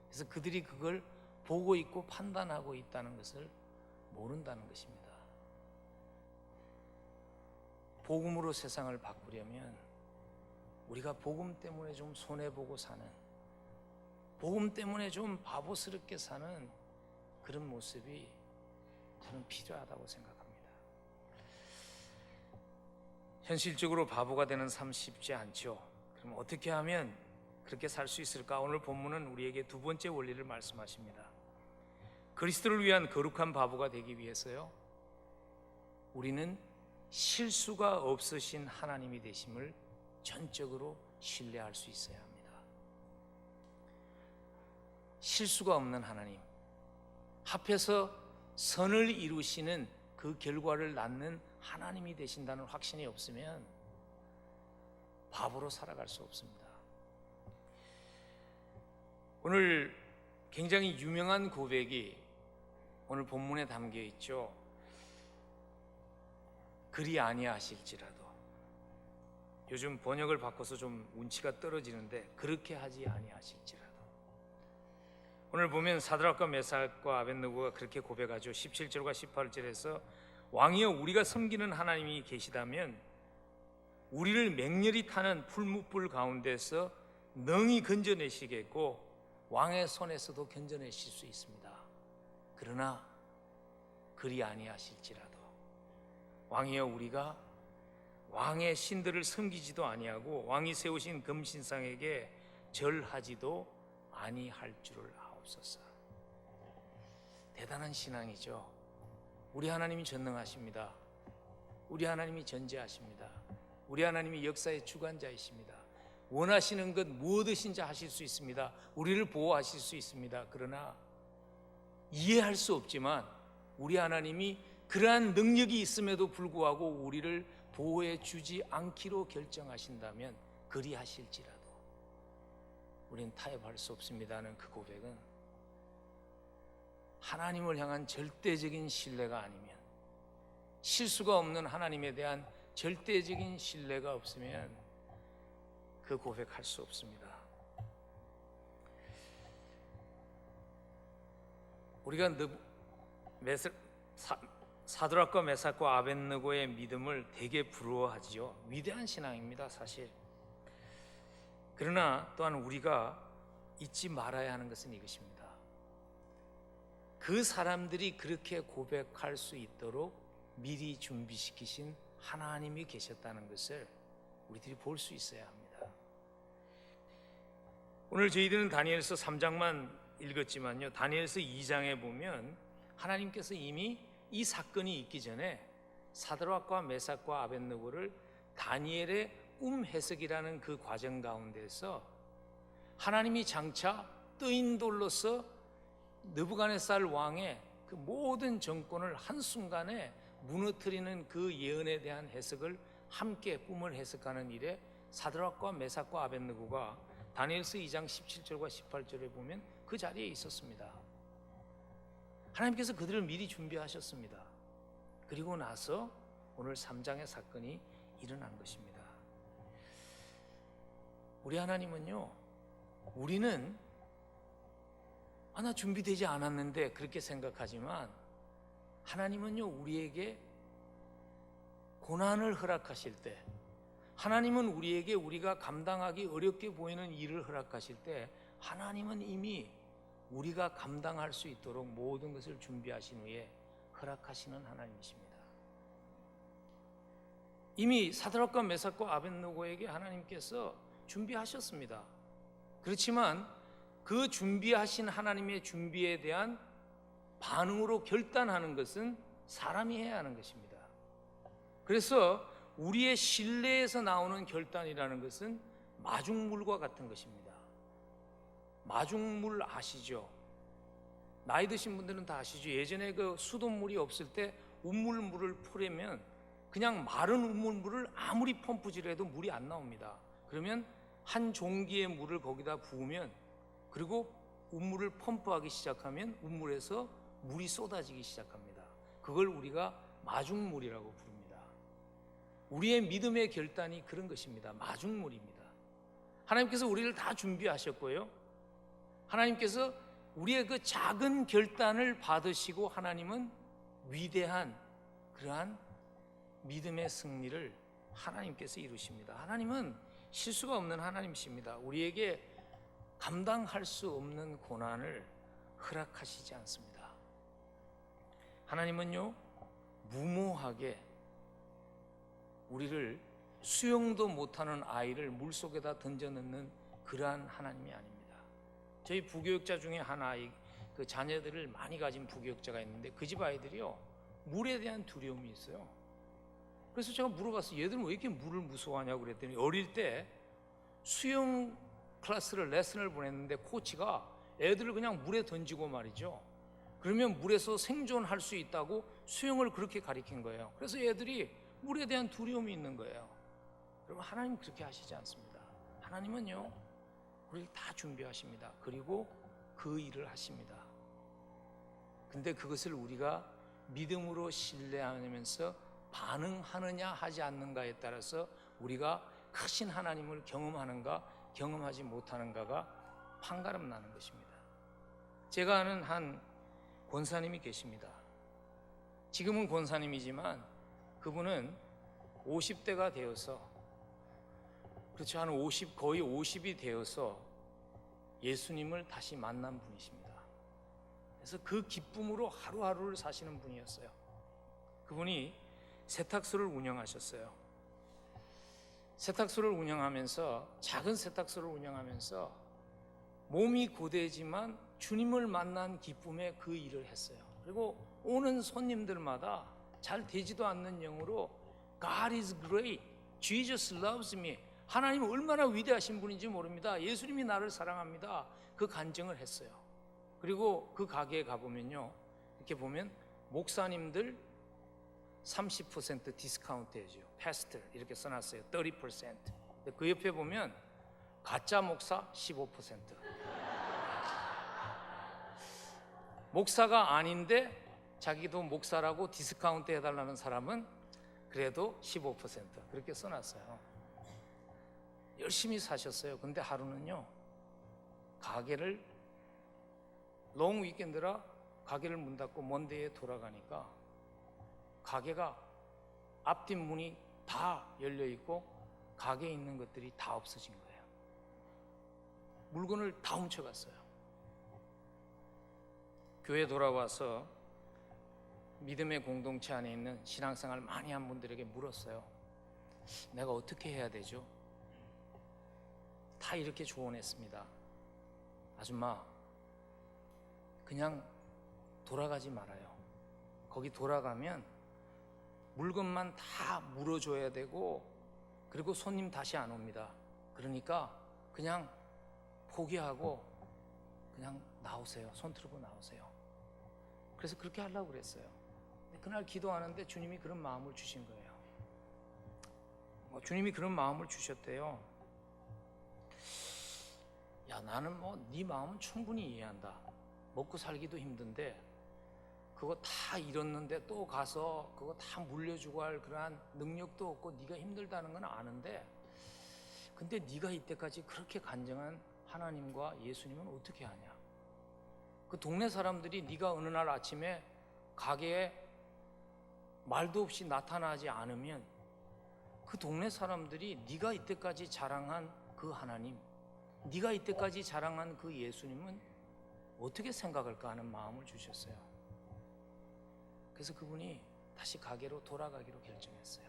그래서 그들이 그걸 보고 있고 판단하고 있다는 것을 모른다는 것입니다. 복음으로 세상을 바꾸려면 우리가 복음 때문에 좀 손해보고 사는, 복음 때문에 좀 바보스럽게 사는 그런 모습이 저는 필요하다고 생각합니다. 현실적으로 바보가 되는 삶 쉽지 않죠. 그럼 어떻게 하면 그렇게 살 수 있을까? 오늘 본문은 우리에게 두 번째 원리를 말씀하십니다. 그리스도를 위한 거룩한 바보가 되기 위해서요, 우리는 실수가 없으신 하나님이 되심을 전적으로 신뢰할 수 있어야 합니다. 실수가 없는 하나님, 합해서 선을 이루시는 그 결과를 낳는 하나님이 되신다는 확신이 없으면 바보로 살아갈 수 없습니다. 오늘 굉장히 유명한 고백이 오늘 본문에 담겨 있죠. 그리 아니하실지라도. 요즘 번역을 바꿔서 좀 운치가 떨어지는데 그렇게 하지 아니하실지라도. 오늘 보면 사드락과 메삭과 아벳느고가 그렇게 고백하죠. 17절과 18절에서 왕이여, 우리가 섬기는 하나님이 계시다면 우리를 맹렬히 타는 풀무불 가운데서 능히 건져내시겠고 왕의 손에서도 건져내실 수 있습니다. 그러나 그리 아니하실지라도, 왕이여, 우리가 왕의 신들을 섬기지도 아니하고 왕이 세우신 금신상에게 절하지도 아니할 줄을 아옵소서. 대단한 신앙이죠. 우리 하나님이 전능하십니다. 우리 하나님이 전지하십니다. 우리 하나님이 역사의 주관자이십니다. 원하시는 것 무엇이든지 하실 수 있습니다. 우리를 보호하실 수 있습니다. 그러나 이해할 수 없지만 우리 하나님이 그러한 능력이 있음에도 불구하고 우리를 보호해 주지 않기로 결정하신다면 그리하실지라도 우리는 타협할 수 없습니다는 그 고백은 하나님을 향한 절대적인 신뢰가 아니면, 실수가 없는 하나님에 대한 절대적인 신뢰가 없으면 그 고백할 수 없습니다. 우리가 사드락과 메삭과 아벳느고의 믿음을 되게 부러워하지요. 위대한 신앙입니다, 사실. 그러나 또한 우리가 잊지 말아야 하는 것은 이것입니다. 그 사람들이 그렇게 고백할 수 있도록 미리 준비시키신 하나님이 계셨다는 것을 우리들이 볼 수 있어야 합니다. 오늘 저희들은 다니엘서 3장만 읽었지만요, 다니엘서 2장에 보면 하나님께서 이미 이 사건이 있기 전에 사드락과 메삭과 아벳느고를 다니엘의 꿈 해석이라는 그 과정 가운데서 하나님이 장차 뜨인 돌로서 느부갓네살 왕의 그 모든 정권을 한순간에 무너뜨리는 그 예언에 대한 해석을 함께 꿈을 해석하는 일에 사드락과 메삭과 아벳느고가 다니엘서 2장 17절과 18절에 보면 그 자리에 있었습니다. 하나님께서 그들을 미리 준비하셨습니다. 그리고 나서 오늘 3장의 사건이 일어난 것입니다. 우리 하나님은요, 우리는 나 준비되지 않았는데 그렇게 생각하지만 하나님은요, 우리에게 고난을 허락하실 때, 하나님은 우리에게 우리가 감당하기 어렵게 보이는 일을 허락하실 때 하나님은 이미 우리가 감당할 수 있도록 모든 것을 준비하신 후에 허락하시는 하나님이십니다. 이미 사드락과 메삭과 아벳느고에게 하나님께서 준비하셨습니다. 그렇지만 그 준비하신 하나님의 준비에 대한 반응으로 결단하는 것은 사람이 해야 하는 것입니다. 그래서 우리의 신뢰에서 나오는 결단이라는 것은 마중물과 같은 것입니다. 마중물 아시죠? 나이 드신 분들은 다 아시죠? 예전에 그 수돗물이 없을 때 우물물을 풀으면 그냥 마른 우물물을 아무리 펌프질해도 물이 안 나옵니다. 그러면 한 종기의 물을 거기다 부으면, 그리고 우물을 펌프하기 시작하면 우물에서 물이 쏟아지기 시작합니다. 그걸 우리가 마중물이라고 부릅니다. 우리의 믿음의 결단이 그런 것입니다. 마중물입니다. 하나님께서 우리를 다 준비하셨고요. 하나님께서 우리의 그 작은 결단을 받으시고 하나님은 위대한 그러한 믿음의 승리를 하나님께서 이루십니다. 하나님은 실수가 없는 하나님이십니다. 우리에게 감당할 수 없는 고난을 허락하시지 않습니다. 하나님은요, 무모하게 우리를 수영도 못하는 아이를 물속에다 던져넣는 그러한 하나님이 아닙니다. 저희 부교육자 중에 한 아이, 그 자녀들을 많이 가진 부교육자가 있는데 그 집 아이들이요, 물에 대한 두려움이 있어요. 그래서 제가 물어봤어요. 얘들은 왜 이렇게 물을 무서워하냐고 그랬더니 어릴 때 수영 클래스를 레슨을 보냈는데 코치가 애들을 그냥 물에 던지고 말이죠. 그러면 물에서 생존할 수 있다고 수영을 그렇게 가르친 거예요. 그래서 애들이 물에 대한 두려움이 있는 거예요. 여러분, 하나님 그렇게 하시지 않습니다. 하나님은요, 우리를 다 준비하십니다. 그리고 그 일을 하십니다. 근데 그것을 우리가 믿음으로 신뢰하면서 반응하느냐 하지 않는가에 따라서 우리가 크신 하나님을 경험하는가 경험하지 못하는가가 판가름 나는 것입니다. 제가 아는 한 권사님이 계십니다. 지금은 권사님이지만 그분은 50대가 되어서, 그렇죠, 한 50, 거의 50이 되어서 예수님을 다시 만난 분이십니다. 그래서 그 기쁨으로 하루하루를 사시는 분이었어요. 그분이 세탁소를 운영하셨어요. 세탁소를 운영하면서, 작은 세탁소를 운영하면서 몸이 고되지만 주님을 만난 기쁨에 그 일을 했어요. 그리고 오는 손님들마다 잘 되지도 않는 영으로 God is great, Jesus loves me, 하나님은 얼마나 위대하신 분인지 모릅니다, 예수님이 나를 사랑합니다, 그 간증을 했어요. 그리고 그 가게에 가보면요, 이렇게 보면 목사님들 30% 디스카운트 해줘요. 패스트 이렇게 써놨어요. 30%. 그 옆에 보면 가짜 목사 15%. 목사가 아닌데 자기도 목사라고 디스카운트 해달라는 사람은 그래도 15% 그렇게 써놨어요. 열심히 사셨어요. 근데 하루는요, 가게를 롱 위켄드라 가게를 문 닫고 먼데이에 돌아가니까 가게가 앞뒷 문이 다 열려 있고 가게에 있는 것들이 다 없어진 거예요. 물건을 다 훔쳐갔어요. 교회 돌아와서 믿음의 공동체 안에 있는 신앙생활 많이 한 분들에게 물었어요. 내가 어떻게 해야 되죠? 다 이렇게 조언했습니다. 아줌마, 그냥 돌아가지 말아요. 거기 돌아가면 물건만 다 물어줘야 되고, 그리고 손님 다시 안 옵니다. 그러니까 그냥 포기하고 그냥 나오세요. 손 들고 나오세요. 그래서 그렇게 하려고 그랬어요. 근데 그날 기도하는데 주님이 그런 마음을 주신 거예요. 주님이 그런 마음을 주셨대요. 야, 나는 네 마음은 충분히 이해한다. 먹고 살기도 힘든데 그거 다 잃었는데 또 가서 그거 다 물려주고 할 그러한 능력도 없고 네가 힘들다는 건 아는데, 근데 네가 이때까지 그렇게 간증한 하나님과 예수님은 어떻게 하냐? 그 동네 사람들이 네가 어느 날 아침에 가게에 말도 없이 나타나지 않으면 그 동네 사람들이 네가 이때까지 자랑한 그 하나님, 네가 이때까지 자랑한 그 예수님은 어떻게 생각할까 하는 마음을 주셨어요. 그래서 그분이 다시 가게로 돌아가기로 결정했어요.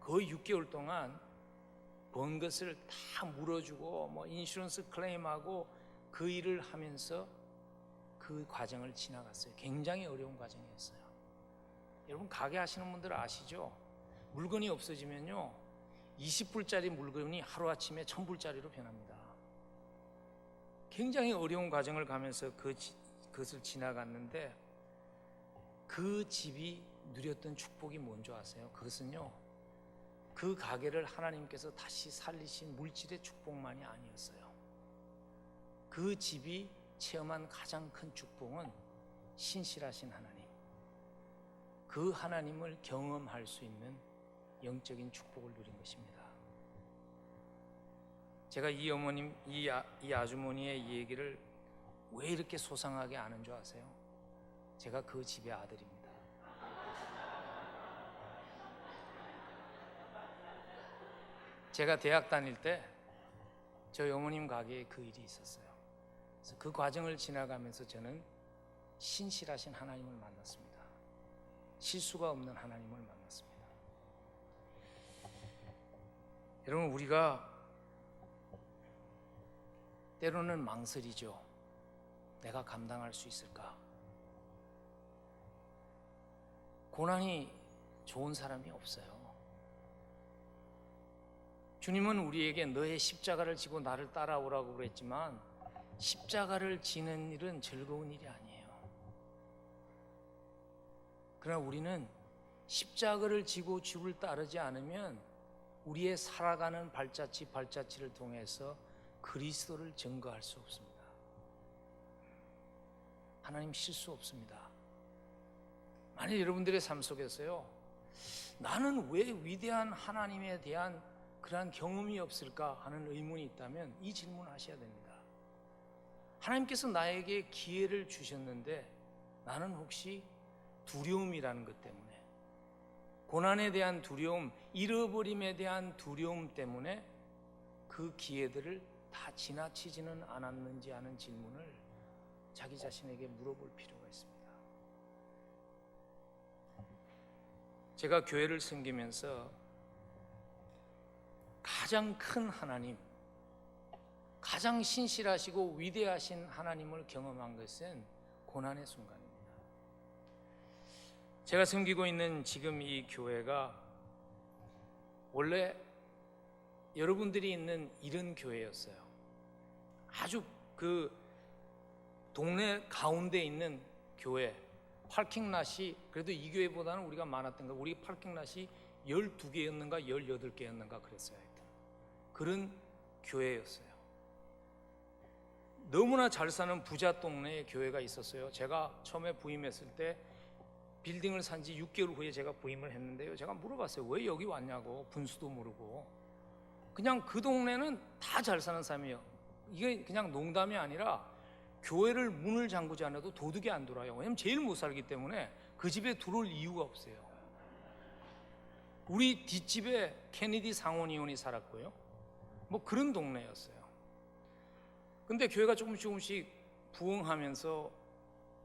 거의 6개월 동안 번 것을 다 물어주고 인슈런스 클레임하고 그 일을 하면서 그 과정을 지나갔어요. 굉장히 어려운 과정이었어요. 여러분, 가게 하시는 분들 아시죠? 물건이 없어지면요, 20불짜리 물건이 하루아침에 1000불짜리로 변합니다. 굉장히 어려운 과정을 가면서 그것을 지나갔는데, 그 집이 누렸던 축복이 뭔지 아세요? 그것은요, 그 가게를 하나님께서 다시 살리신 물질의 축복만이 아니었어요. 그 집이 체험한 가장 큰 축복은 신실하신 하나님, 그 하나님을 경험할 수 있는 영적인 축복을 누린 것입니다. 제가 이 어머님, 이 아주머니의 이 얘기를 왜 이렇게 소상하게 아는 줄 아세요? 제가 그 집의 아들입니다. 제가 대학 다닐 때 저희 어머님 가게에 그 일이 있었어요. 그래서 그 과정을 지나가면서 저는 신실하신 하나님을 만났습니다. 실수가 없는 하나님을 만났습니다. 여러분, 우리가 때로는 망설이죠. 내가 감당할 수 있을까? 고난이 좋은 사람이 없어요. 주님은 우리에게 너의 십자가를 지고 나를 따라오라고 그랬지만 십자가를 지는 일은 즐거운 일이 아니에요. 그러나 우리는 십자가를 지고 주를 따르지 않으면 우리의 살아가는 발자취를 통해서 그리스도를 증거할 수 없습니다. 하나님 실수 없습니다. 만약 여러분들의 삶 속에서요, 나는 왜 위대한 하나님에 대한 그러한 경험이 없을까 하는 의문이 있다면 이 질문을 하셔야 됩니다. 하나님께서 나에게 기회를 주셨는데 나는 혹시 두려움이라는 것 때문에, 고난에 대한 두려움, 잃어버림에 대한 두려움 때문에 그 기회들을 다 지나치지는 않았는지 하는 질문을 자기 자신에게 물어볼 필요가 있습니다. 제가 교회를 섬기면서 가장 큰 하나님, 가장 신실하시고 위대하신 하나님을 경험한 것은 고난의 순간입니다. 제가 섬기고 있는 지금 이 교회가 원래 여러분들이 있는 이런 교회였어요. 아주 그 동네 가운데 있는 교회, 파킹랏이 그래도 이 교회보다는 우리가 많았던 거, 우리 파킹랏이 12개였는가 18개였는가 그랬어요. 하여튼 그런 교회였어요. 너무나 잘 사는 부자 동네에 교회가 있었어요. 제가 처음에 부임했을 때 빌딩을 산 지 6개월 후에 제가 부임을 했는데요, 제가 물어봤어요. 왜 여기 왔냐고. 분수도 모르고. 그냥 그 동네는 다 잘 사는 사람이에요. 이게 그냥 농담이 아니라 교회를 문을 잠그지 않아도 도둑이 안 돌아요. 왜냐면 제일 못 살기 때문에 그 집에 들어올 이유가 없어요. 우리 뒷집에 케네디 상원의원이 살았고요. 뭐 그런 동네였어요. 근데 교회가 조금씩 부흥하면서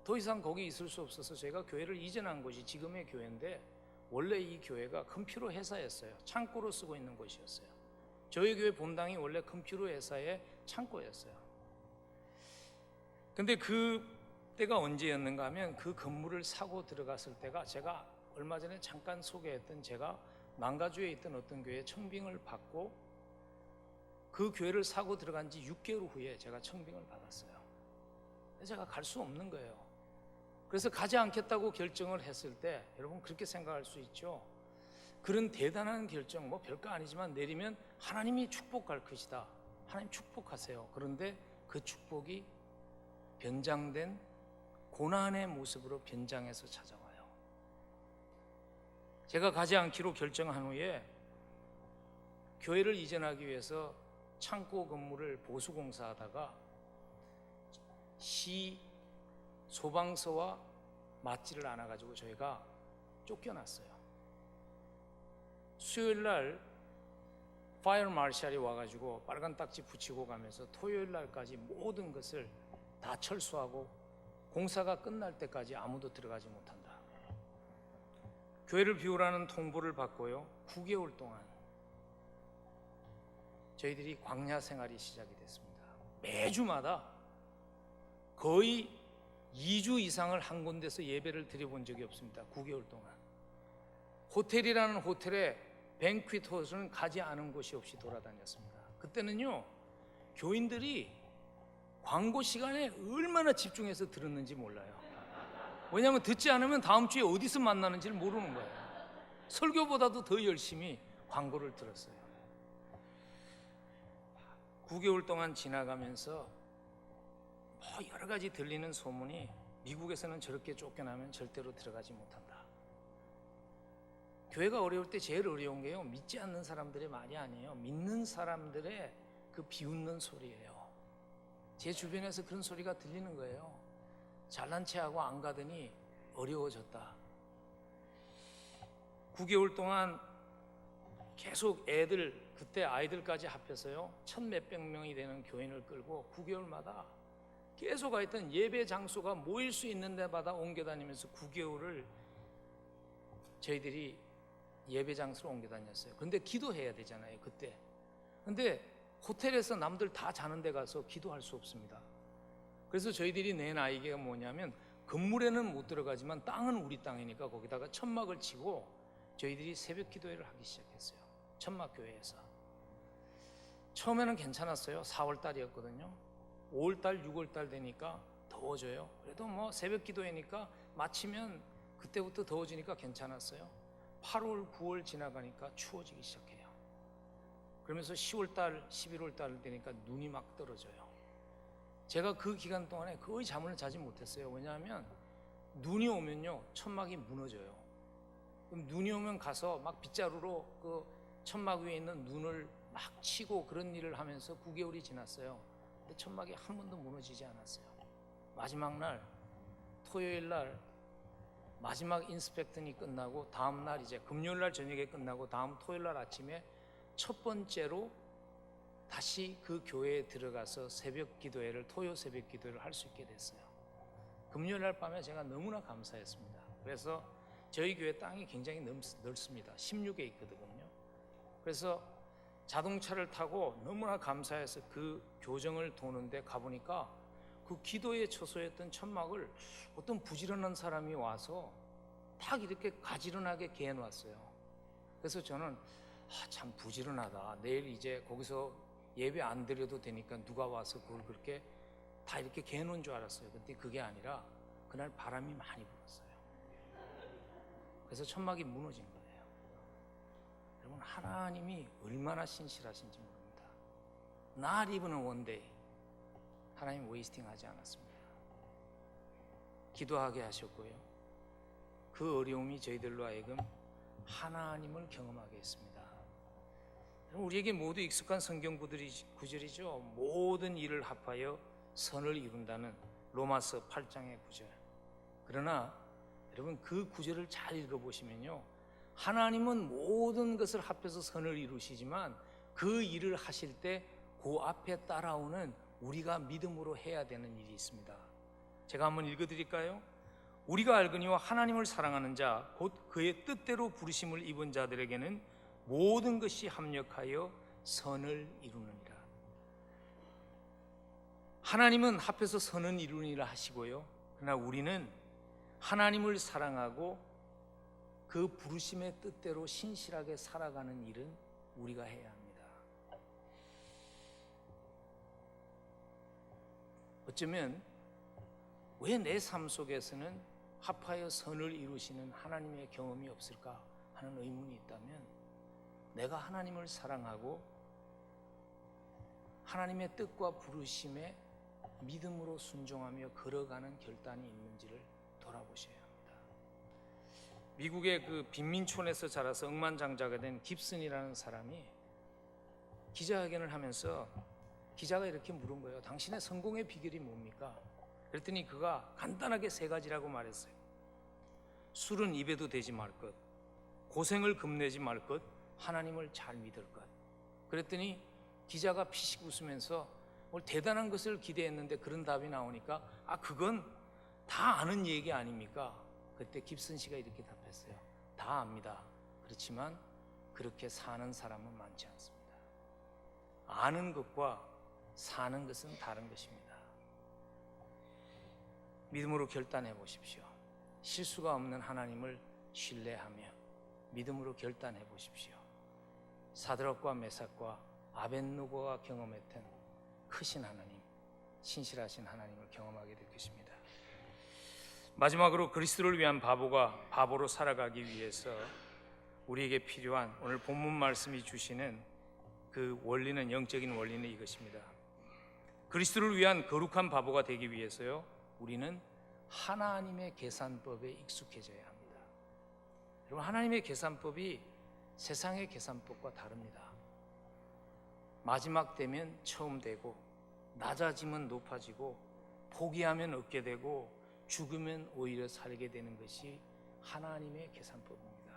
더 이상 거기 있을 수 없어서 저희가 교회를 이전한 곳이 지금의 교회인데, 원래 이 교회가 컴퓨터 회사였어요. 창고로 쓰고 있는 곳이었어요. 저희 교회 본당이 원래 컴퓨터 회사의 창고였어요. 근데 그 때가 언제였는가 하면 그 건물을 사고 들어갔을 때가, 제가 얼마 전에 잠깐 소개했던, 제가 망가주에 있던 어떤 교회에 청빙을 받고 그 교회를 사고 들어간 지 6개월 후에 제가 청빙을 받았어요. 제가 갈 수 없는 거예요. 그래서 가지 않겠다고 결정을 했을 때, 여러분 그렇게 생각할 수 있죠. 그런 대단한 결정, 뭐 별거 아니지만 내리면 하나님이 축복할 것이다. 하나님 축복하세요. 그런데 그 축복이 변장된 고난의 모습으로 변장해서 찾아와요. 제가 가지 않기로 결정한 후에 교회를 이전하기 위해서 창고 건물을 보수공사하다가 시 소방서와 맞지를 않아가지고 저희가 쫓겨났어요. 수요일날 파이어 마샬이 와가지고 빨간 딱지 붙이고 가면서 토요일날까지 모든 것을 다 철수하고 공사가 끝날 때까지 아무도 들어가지 못한다. 교회를 비우라는 통보를 받고요, 9개월 동안 저희들이 광야 생활이 시작이 됐습니다. 매주마다 거의 2주 이상을 한 군데서 예배를 드려본 적이 없습니다. 9개월 동안. 호텔이라는 호텔에 뱅퀴트 홀은 가지 않은 곳이 없이 돌아다녔습니다. 그때는요, 교인들이 광고 시간에 얼마나 집중해서 들었는지 몰라요. 왜냐하면 듣지 않으면 다음 주에 어디서 만나는지를 모르는 거예요. 설교보다도 더 열심히 광고를 들었어요. 9개월 동안 지나가면서 여러 가지 들리는 소문이, 미국에서는 저렇게 쫓겨나면 절대로 들어가지 못한다. 교회가 어려울 때 제일 어려운 게요, 믿지 않는 사람들의 말이 아니에요. 믿는 사람들의 그 비웃는 소리예요. 제 주변에서 그런 소리가 들리는 거예요. 잘난 체하고 안 가더니 어려워졌다. 9개월 동안 계속 애들, 그때 아이들까지 합해서요 1,000몇백 명이 되는 교인을 끌고 9개월마다 계속 하여튼 예배 장소가 모일 수 있는 데마다 옮겨 다니면서 9개월을 저희들이 예배 장소로 옮겨 다녔어요. 근데 기도해야 되잖아요 그때. 근데 호텔에서 남들 다 자는 데 가서 기도할 수 없습니다. 그래서 저희들이 낸 아이디어가 뭐냐면, 건물에는 못 들어가지만 땅은 우리 땅이니까 거기다가 천막을 치고 저희들이 새벽 기도회를 하기 시작했어요. 천막교회에서. 처음에는 괜찮았어요. 4월 달이었거든요. 5월 달, 6월 달 되니까 더워져요. 그래도 뭐 새벽 기도회니까 마치면 그때부터 더워지니까 괜찮았어요. 8월, 9월 지나가니까 추워지기 시작해요. 그러면서 10월 달, 11월 달 되니까 눈이 막 떨어져요. 제가 그 기간 동안에 거의 잠을 자지 못했어요. 왜냐하면 눈이 오면요 천막이 무너져요. 그럼 눈이 오면 가서 막 빗자루로 그 천막 위에 있는 눈을 막 치고 그런 일을 하면서 9개월이 지났어요. 근데 천막이 한 번도 무너지지 않았어요. 마지막 날 토요일 날 마지막 인스펙션이 끝나고 다음 날 이제 금요일 날 저녁에 끝나고 다음 토요일 날 아침에 첫 번째로 다시 그 교회에 들어가서 새벽 기도회를, 토요 새벽 기도회를 할 수 있게 됐어요. 금요일 날 밤에 제가 너무나 감사했습니다. 그래서 저희 교회 땅이 굉장히 넓습니다. 16에 있거든요. 그래서 자동차를 타고 너무나 감사해서 그 교정을 도는데 가보니까 그 기도의 처소였던 천막을 어떤 부지런한 사람이 와서 딱 이렇게 가지런하게 개해놨어요. 그래서 저는 참 부지런하다. 내일 이제 거기서 예배 안 드려도 되니까 누가 와서 그걸 그렇게 다 이렇게 개해놓은 줄 알았어요. 근데 그게 아니라 그날 바람이 많이 불었어요. 그래서 천막이 무너진 거예요. 여러분, 하나님이 얼마나 신실하신지 모릅니다. Not even one day 하나님 웨이스팅 하지 않았습니다. 기도하게 하셨고요, 그 어려움이 저희들로 하여금 하나님을 경험하게 했습니다. 우리에게 모두 익숙한 성경 구절이죠. 모든 일을 합하여 선을 이룬다는 로마서 8장의 구절. 그러나 여러분, 그 구절을 잘 읽어보시면요, 하나님은 모든 것을 합해서 선을 이루시지만 그 일을 하실 때 그 앞에 따라오는 우리가 믿음으로 해야 되는 일이 있습니다. 제가 한번 읽어드릴까요? 우리가 알거니와 하나님을 사랑하는 자 곧 그의 뜻대로 부르심을 입은 자들에게는 모든 것이 합력하여 선을 이루느니라. 하나님은 합해서 선을 이루느니라 하시고요, 그러나 우리는 하나님을 사랑하고 그 부르심의 뜻대로 신실하게 살아가는 일은 우리가 해야 합니다. 어쩌면 왜 내 삶 속에서는 합하여 선을 이루시는 하나님의 경험이 없을까 하는 의문이 있다면, 내가 하나님을 사랑하고 하나님의 뜻과 부르심에 믿음으로 순종하며 걸어가는 결단이 있는지를 돌아보셔야 합니다. 미국의 그 빈민촌에서 자라서 억만장자가 된 깁슨이라는 사람이 기자회견을 하면서 기자가 이렇게 물은 거예요. 당신의 성공의 비결이 뭡니까? 그랬더니 그가 간단하게 3가지라고 말했어요. 술은 입에도 대지 말 것, 고생을 겁내지 말 것, 하나님을 잘 믿을 것. 그랬더니 기자가 피식 웃으면서 뭘 대단한 것을 기대했는데 그런 답이 나오니까 그건 다 아는 얘기 아닙니까? 그때 깁슨 씨가 이렇게 답했어요. 다 압니다. 그렇지만 그렇게 사는 사람은 많지 않습니다. 아는 것과 사는 것은 다른 것입니다. 믿음으로 결단해 보십시오. 실수가 없는 하나님을 신뢰하며 믿음으로 결단해 보십시오. 사드락과 메삭과 아벳노고가 경험했던 크신 하나님, 신실하신 하나님을 경험하게 될 것입니다. 마지막으로 그리스도를 위한 바보가 바보로 살아가기 위해서 우리에게 필요한 오늘 본문 말씀이 주시는 그 원리는, 영적인 원리는 이것입니다. 그리스도를 위한 거룩한 바보가 되기 위해서요, 우리는 하나님의 계산법에 익숙해져야 합니다. 여러분, 하나님의 계산법이 세상의 계산법과 다릅니다. 마지막 되면 처음 되고, 낮아지면 높아지고, 포기하면 얻게 되고, 죽으면 오히려 살게 되는 것이 하나님의 계산법입니다.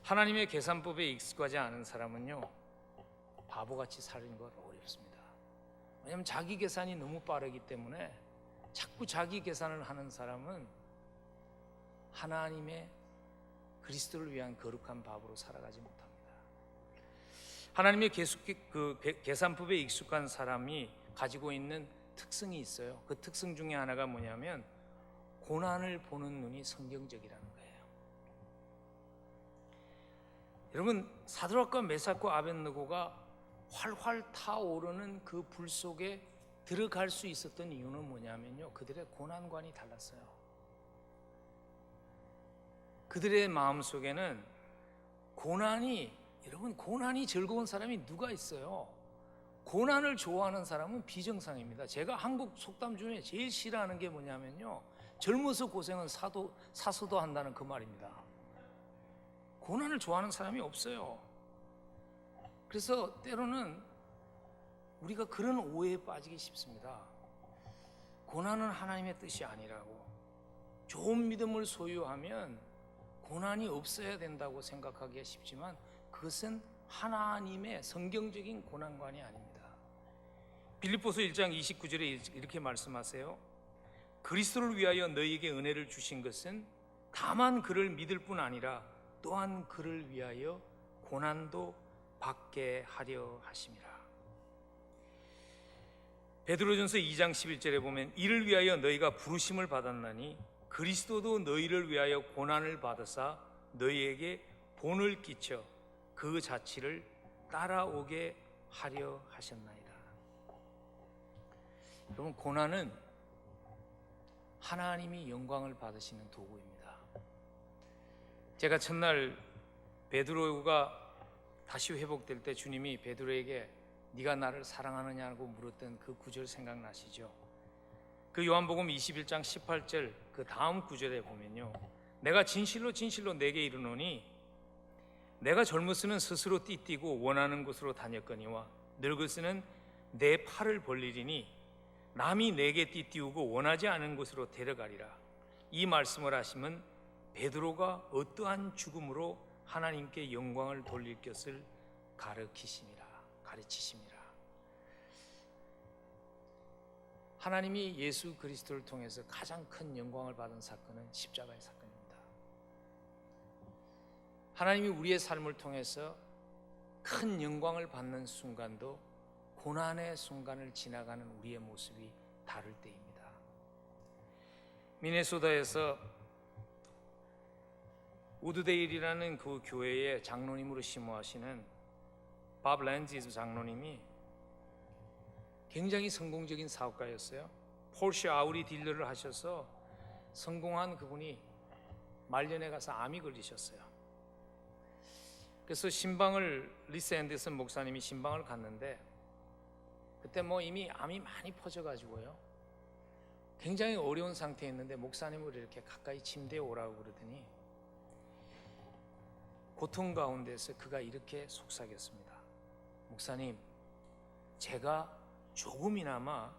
하나님의 계산법에 익숙하지 않은 사람은요, 바보같이 사는 건 어렵습니다. 왜냐하면 자기 계산이 너무 빠르기 때문에 자꾸 자기 계산을 하는 사람은 하나님의 그리스도를 위한 거룩한 밥으로 살아가지 못합니다. 하나님의 계산법에 익숙한 사람이 가지고 있는 특성이 있어요. 그 특성 중에 하나가 뭐냐면 고난을 보는 눈이 성경적이라는 거예요. 여러분, 사드락과 메삭과 아벳느고가 활활 타오르는 그 불 속에 들어갈 수 있었던 이유는 뭐냐면요, 그들의 고난관이 달랐어요. 그들의 마음속에는 여러분, 고난이 즐거운 사람이 누가 있어요? 고난을 좋아하는 사람은 비정상입니다. 제가 한국 속담 중에 제일 싫어하는 게 뭐냐면요, 젊어서 고생은 사서도 한다는 그 말입니다. 고난을 좋아하는 사람이 없어요. 그래서 때로는 우리가 그런 오해에 빠지기 쉽습니다. 고난은 하나님의 뜻이 아니라고, 좋은 믿음을 소유하면 고난이 없어야 된다고 생각하기가 쉽지만 그것은 하나님의 성경적인 고난관이 아닙니다. 빌립보서 1장 29절에 이렇게 말씀하세요. 그리스도를 위하여 너희에게 은혜를 주신 것은 다만 그를 믿을 뿐 아니라 또한 그를 위하여 고난도 받게 하려 하심이라. 베드로전서 2장 11절에 보면 이를 위하여 너희가 부르심을 받았나니 그리스도도 너희를 위하여 고난을 받으사 너희에게 본을 끼쳐 그 자취를 따라오게 하려 하셨나이다. 여러분, 고난은 하나님이 영광을 받으시는 도구입니다. 제가 첫날 베드로가 다시 회복될 때 주님이 베드로에게 네가 나를 사랑하느냐고 물었던 그 구절 생각나시죠? 그 요한복음 21장 18절 그 다음 구절에 보면요, 내가 진실로 진실로 내게 이르노니 내가 젊었으면 스스로 띠띠고 원하는 곳으로 다녔거니와 늙었으면 내 팔을 벌리리니 남이 내게 띠띠우고 원하지 않은 곳으로 데려가리라. 이 말씀을 하시면 베드로가 어떠한 죽음으로 하나님께 영광을 돌릴 것을 가르치심이라. 하나님이 예수 그리스도를 통해서 가장 큰 영광을 받은 사건은 십자가의 사건입니다. 하나님이 우리의 삶을 통해서 큰 영광을 받는 순간도 고난의 순간을 지나가는 우리의 모습이 다를 때입니다. 미네소다에서 우드데일이라는 그 교회의 장로님으로 심호하시는 밥 랜지즈 장로님이 굉장히 성공적인 사업가였어요. 폴쉐 아우디 딜러를 하셔서 성공한 그분이 말년에 가서 암이 걸리셨어요. 그래서 리스 앤더슨 목사님이 신방을 갔는데 그때 이미 암이 많이 퍼져가지고요, 굉장히 어려운 상태에 있는데 목사님을 이렇게 가까이 침대에 오라고 그러더니 고통 가운데서 그가 이렇게 속삭였습니다. 목사님, 제가 조금이나마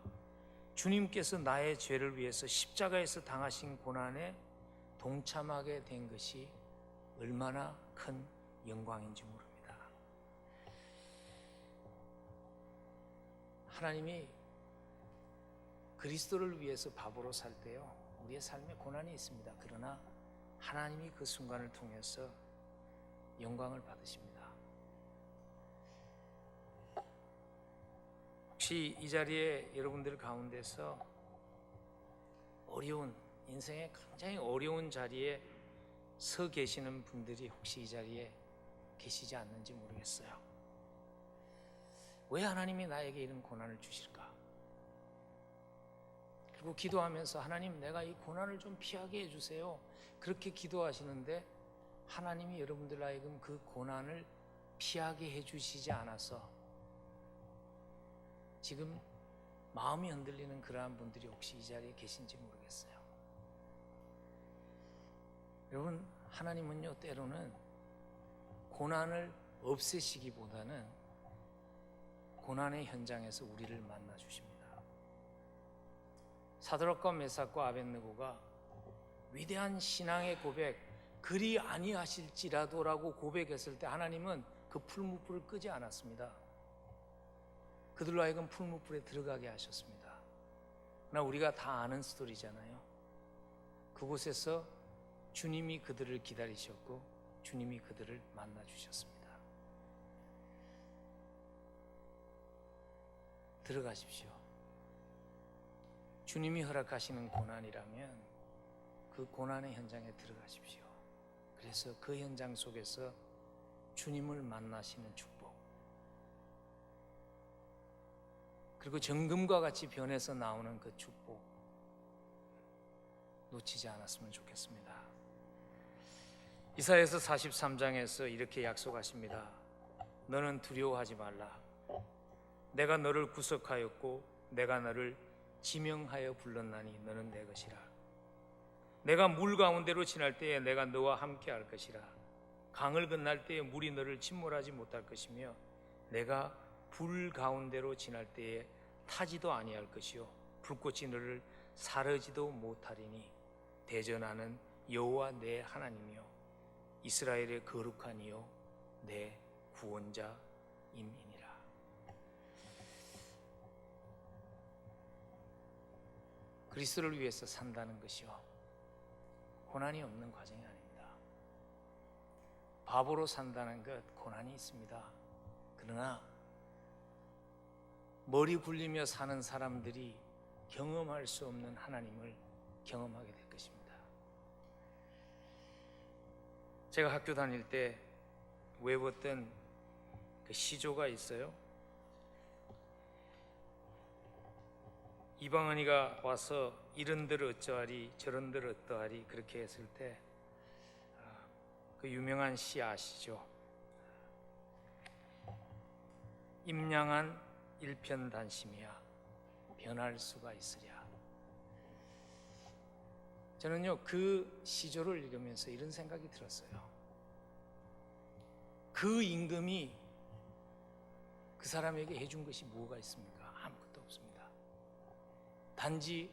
주님께서 나의 죄를 위해서 십자가에서 당하신 고난에 동참하게 된 것이 얼마나 큰 영광인지 모릅니다. 하나님이 그리스도를 위해서 바보로 살 때요, 우리의 삶에 고난이 있습니다. 그러나 하나님이 그 순간을 통해서 영광을 받으십니다. 혹시 이 자리에 여러분들 가운데서 인생의 굉장히 어려운 자리에 서 계시는 분들이 혹시 이 자리에 계시지 않는지 모르겠어요. 왜 하나님이 나에게 이런 고난을 주실까? 그리고 기도하면서 하나님, 내가 이 고난을 좀 피하게 해주세요, 그렇게 기도하시는데 하나님이 여러분들 하여금 그 고난을 피하게 해주시지 않아서 지금 마음이 흔들리는 그러한 분들이 혹시 이 자리에 계신지 모르겠어요. 여러분, 하나님은요, 때로는 고난을 없애시기보다는 고난의 현장에서 우리를 만나 주십니다. 사드락과 메삭과 아벳느고가 위대한 신앙의 고백, 그리 아니하실지라도라고 고백했을 때 하나님은 그 풀무불을 끄지 않았습니다. 그들로 하여금 풀무불에 들어가게 하셨습니다. 그러나 우리가 다 아는 스토리잖아요. 그곳에서 주님이 그들을 기다리셨고 주님이 그들을 만나 주셨습니다. 들어가십시오. 주님이 허락하시는 고난이라면 그 고난의 현장에 들어가십시오. 그래서 그 현장 속에서 주님을 만나시는 축복, 그리고 정금과 같이 변해서 나오는 그 축복 놓치지 않았으면 좋겠습니다. 이사야서 43장에서 이렇게 약속하십니다. 너는 두려워하지 말라. 내가 너를 구속하였고 내가 너를 지명하여 불렀나니 너는 내 것이라. 내가 물 가운데로 지날 때에 내가 너와 함께 할 것이라. 강을 건널 때에 물이 너를 침몰하지 못할 것이며 내가 불 가운데로 지날 때에 타지도 아니할 것이요 불꽃이 너를 사르지도 못하리니 대전하는 여호와 내 하나님이요 이스라엘의 거룩한 이요 내 구원자임이니라. 그리스도를 위해서 산다는 것이요 고난이 없는 과정이 아닙니다. 바보로 산다는 것 고난이 있습니다. 그러나 머리 굴리며 사는 사람들이 경험할 수 없는 하나님을 경험하게 될 것입니다. 제가 학교 다닐 때 외웠던 그 시조가 있어요. 이방은이가 와서 이런들 어쩌하리 저런들 어떠하리 그렇게 했을 때 그 유명한 시 아시죠? 임양한 일편단심이야 변할 수가 있으랴. 저는요 그 시조를 읽으면서 이런 생각이 들었어요. 그 임금이 그 사람에게 해준 것이 뭐가 있습니까? 아무것도 없습니다. 단지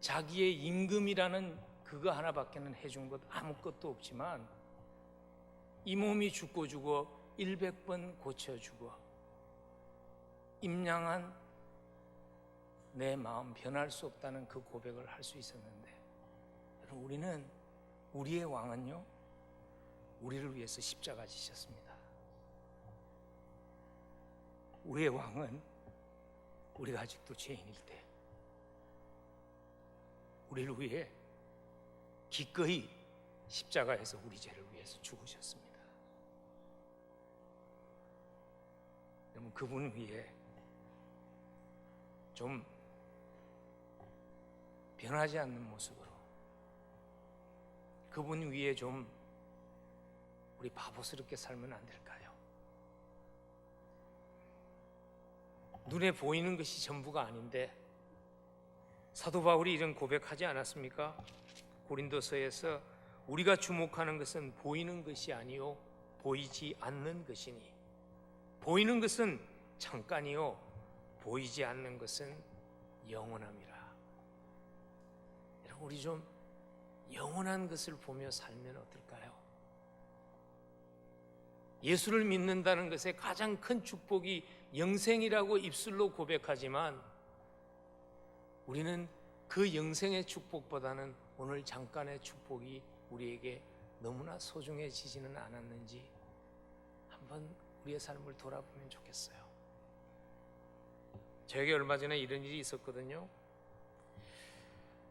자기의 임금이라는 그거 하나밖에는 해준 것 아무것도 없지만 이 몸이 죽고 죽어 100번 고쳐주고 임양한 내 마음 변할 수 없다는 그 고백을 할 수 있었는데 우리는 우리의 왕은요 우리를 위해서 십자가 지셨습니다. 우리의 왕은 우리가 아직도 죄인일 때 우리를 위해 기꺼이 십자가에서 우리 죄를 위해서 죽으셨습니다. 여러분 그분 위해 좀 변하지 않는 모습으로 그분 위에 좀 우리 바보스럽게 살면 안 될까요? 눈에 보이는 것이 전부가 아닌데 사도 바울이 이런 고백하지 않았습니까? 고린도서에서 우리가 주목하는 것은 보이는 것이 아니요 보이지 않는 것이니 보이는 것은 잠깐이요 보이지 않는 것은 영원함이라. 여러분 우리 좀 영원한 것을 보며 살면 어떨까요? 예수를 믿는다는 것의 가장 큰 축복이 영생이라고 입술로 고백하지만 우리는 그 영생의 축복보다는 오늘 잠깐의 축복이 우리에게 너무나 소중해지지는 않았는지 한번 우리의 삶을 돌아보면 좋겠어요. 저에게 얼마 전에 이런 일이 있었거든요.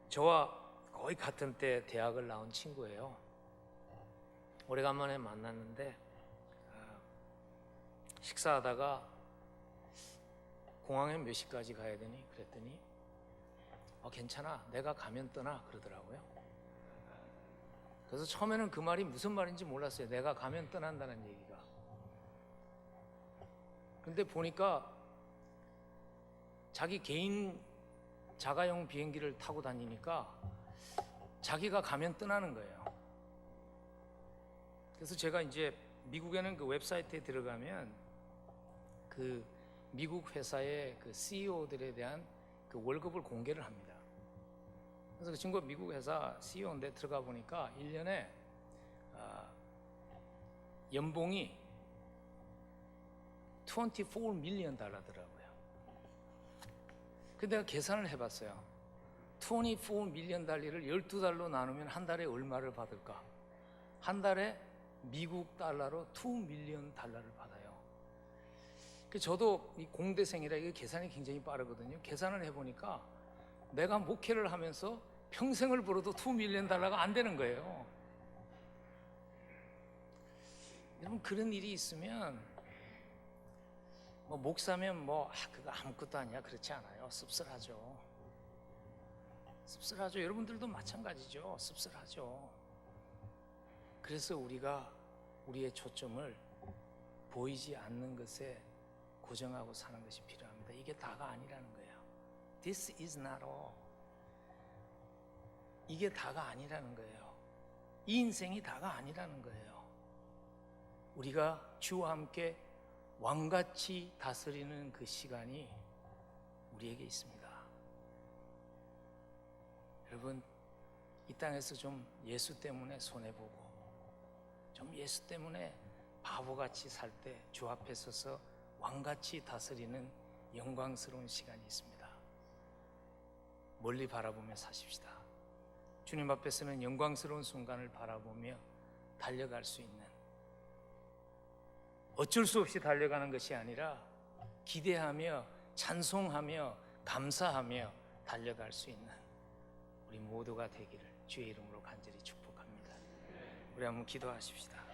저와 거의 같은 때 대학을 나온 친구예요. 오래간만에 만났는데 식사하다가 공항에 몇 시까지 가야 되니? 그랬더니 괜찮아 내가 가면 떠나 그러더라고요. 그래서 처음에는 그 말이 무슨 말인지 몰랐어요. 내가 가면 떠난다는 얘기가. 근데 보니까 자기 개인 자가용 비행기를 타고 다니니까 자기가 가면 떠나는 거예요. 그래서 제가 이제 미국에는 그 웹사이트에 들어가면 그 미국 회사의 그 CEO들에 대한 그 월급을 공개를 합니다. 그래서 그 친구가 미국 회사 CEO인데 들어가 보니까 1년에 연봉이 24 밀리언 달러더라고요. 근데 내가 계산을 해봤어요. 24 밀리언 달러를 12달로 나누면 한 달에 얼마를 받을까? 한 달에 미국 달러로 2 밀리언 달러를 받아요. 저도 이 공대생이라 이게 계산이 굉장히 빠르거든요. 계산을 해보니까 내가 목회를 하면서 평생을 벌어도 2 밀리언 달러가 안 되는 거예요. 여러분, 그런 일이 있으면 뭐 목사면 그거 아무것도 아니야, 그렇지 않아요. 씁쓸하죠. 씁쓸하죠. 여러분들도 마찬가지죠. 씁쓸하죠. 그래서 우리가 우리의 초점을 보이지 않는 것에 고정하고 사는 것이 필요합니다. 이게 다가 아니라는 거예요. This is not all. 이게 다가 아니라는 거예요. 이 인생이 다가 아니라는 거예요. 우리가 주와 함께 왕같이 다스리는 그 시간이 우리에게 있습니다. 여러분, 이 땅에서 좀 예수 때문에 손해보고 좀 예수 때문에 바보같이 살 때 주 앞에 서서 왕같이 다스리는 영광스러운 시간이 있습니다. 멀리 바라보며 사십시다. 주님 앞에서는 영광스러운 순간을 바라보며 달려갈 수 있는, 어쩔 수 없이 달려가는 것이 아니라 기대하며 찬송하며 감사하며 달려갈 수 있는 우리 모두가 되기를 주의 이름으로 간절히 축복합니다. 우리 한번 기도하십시다.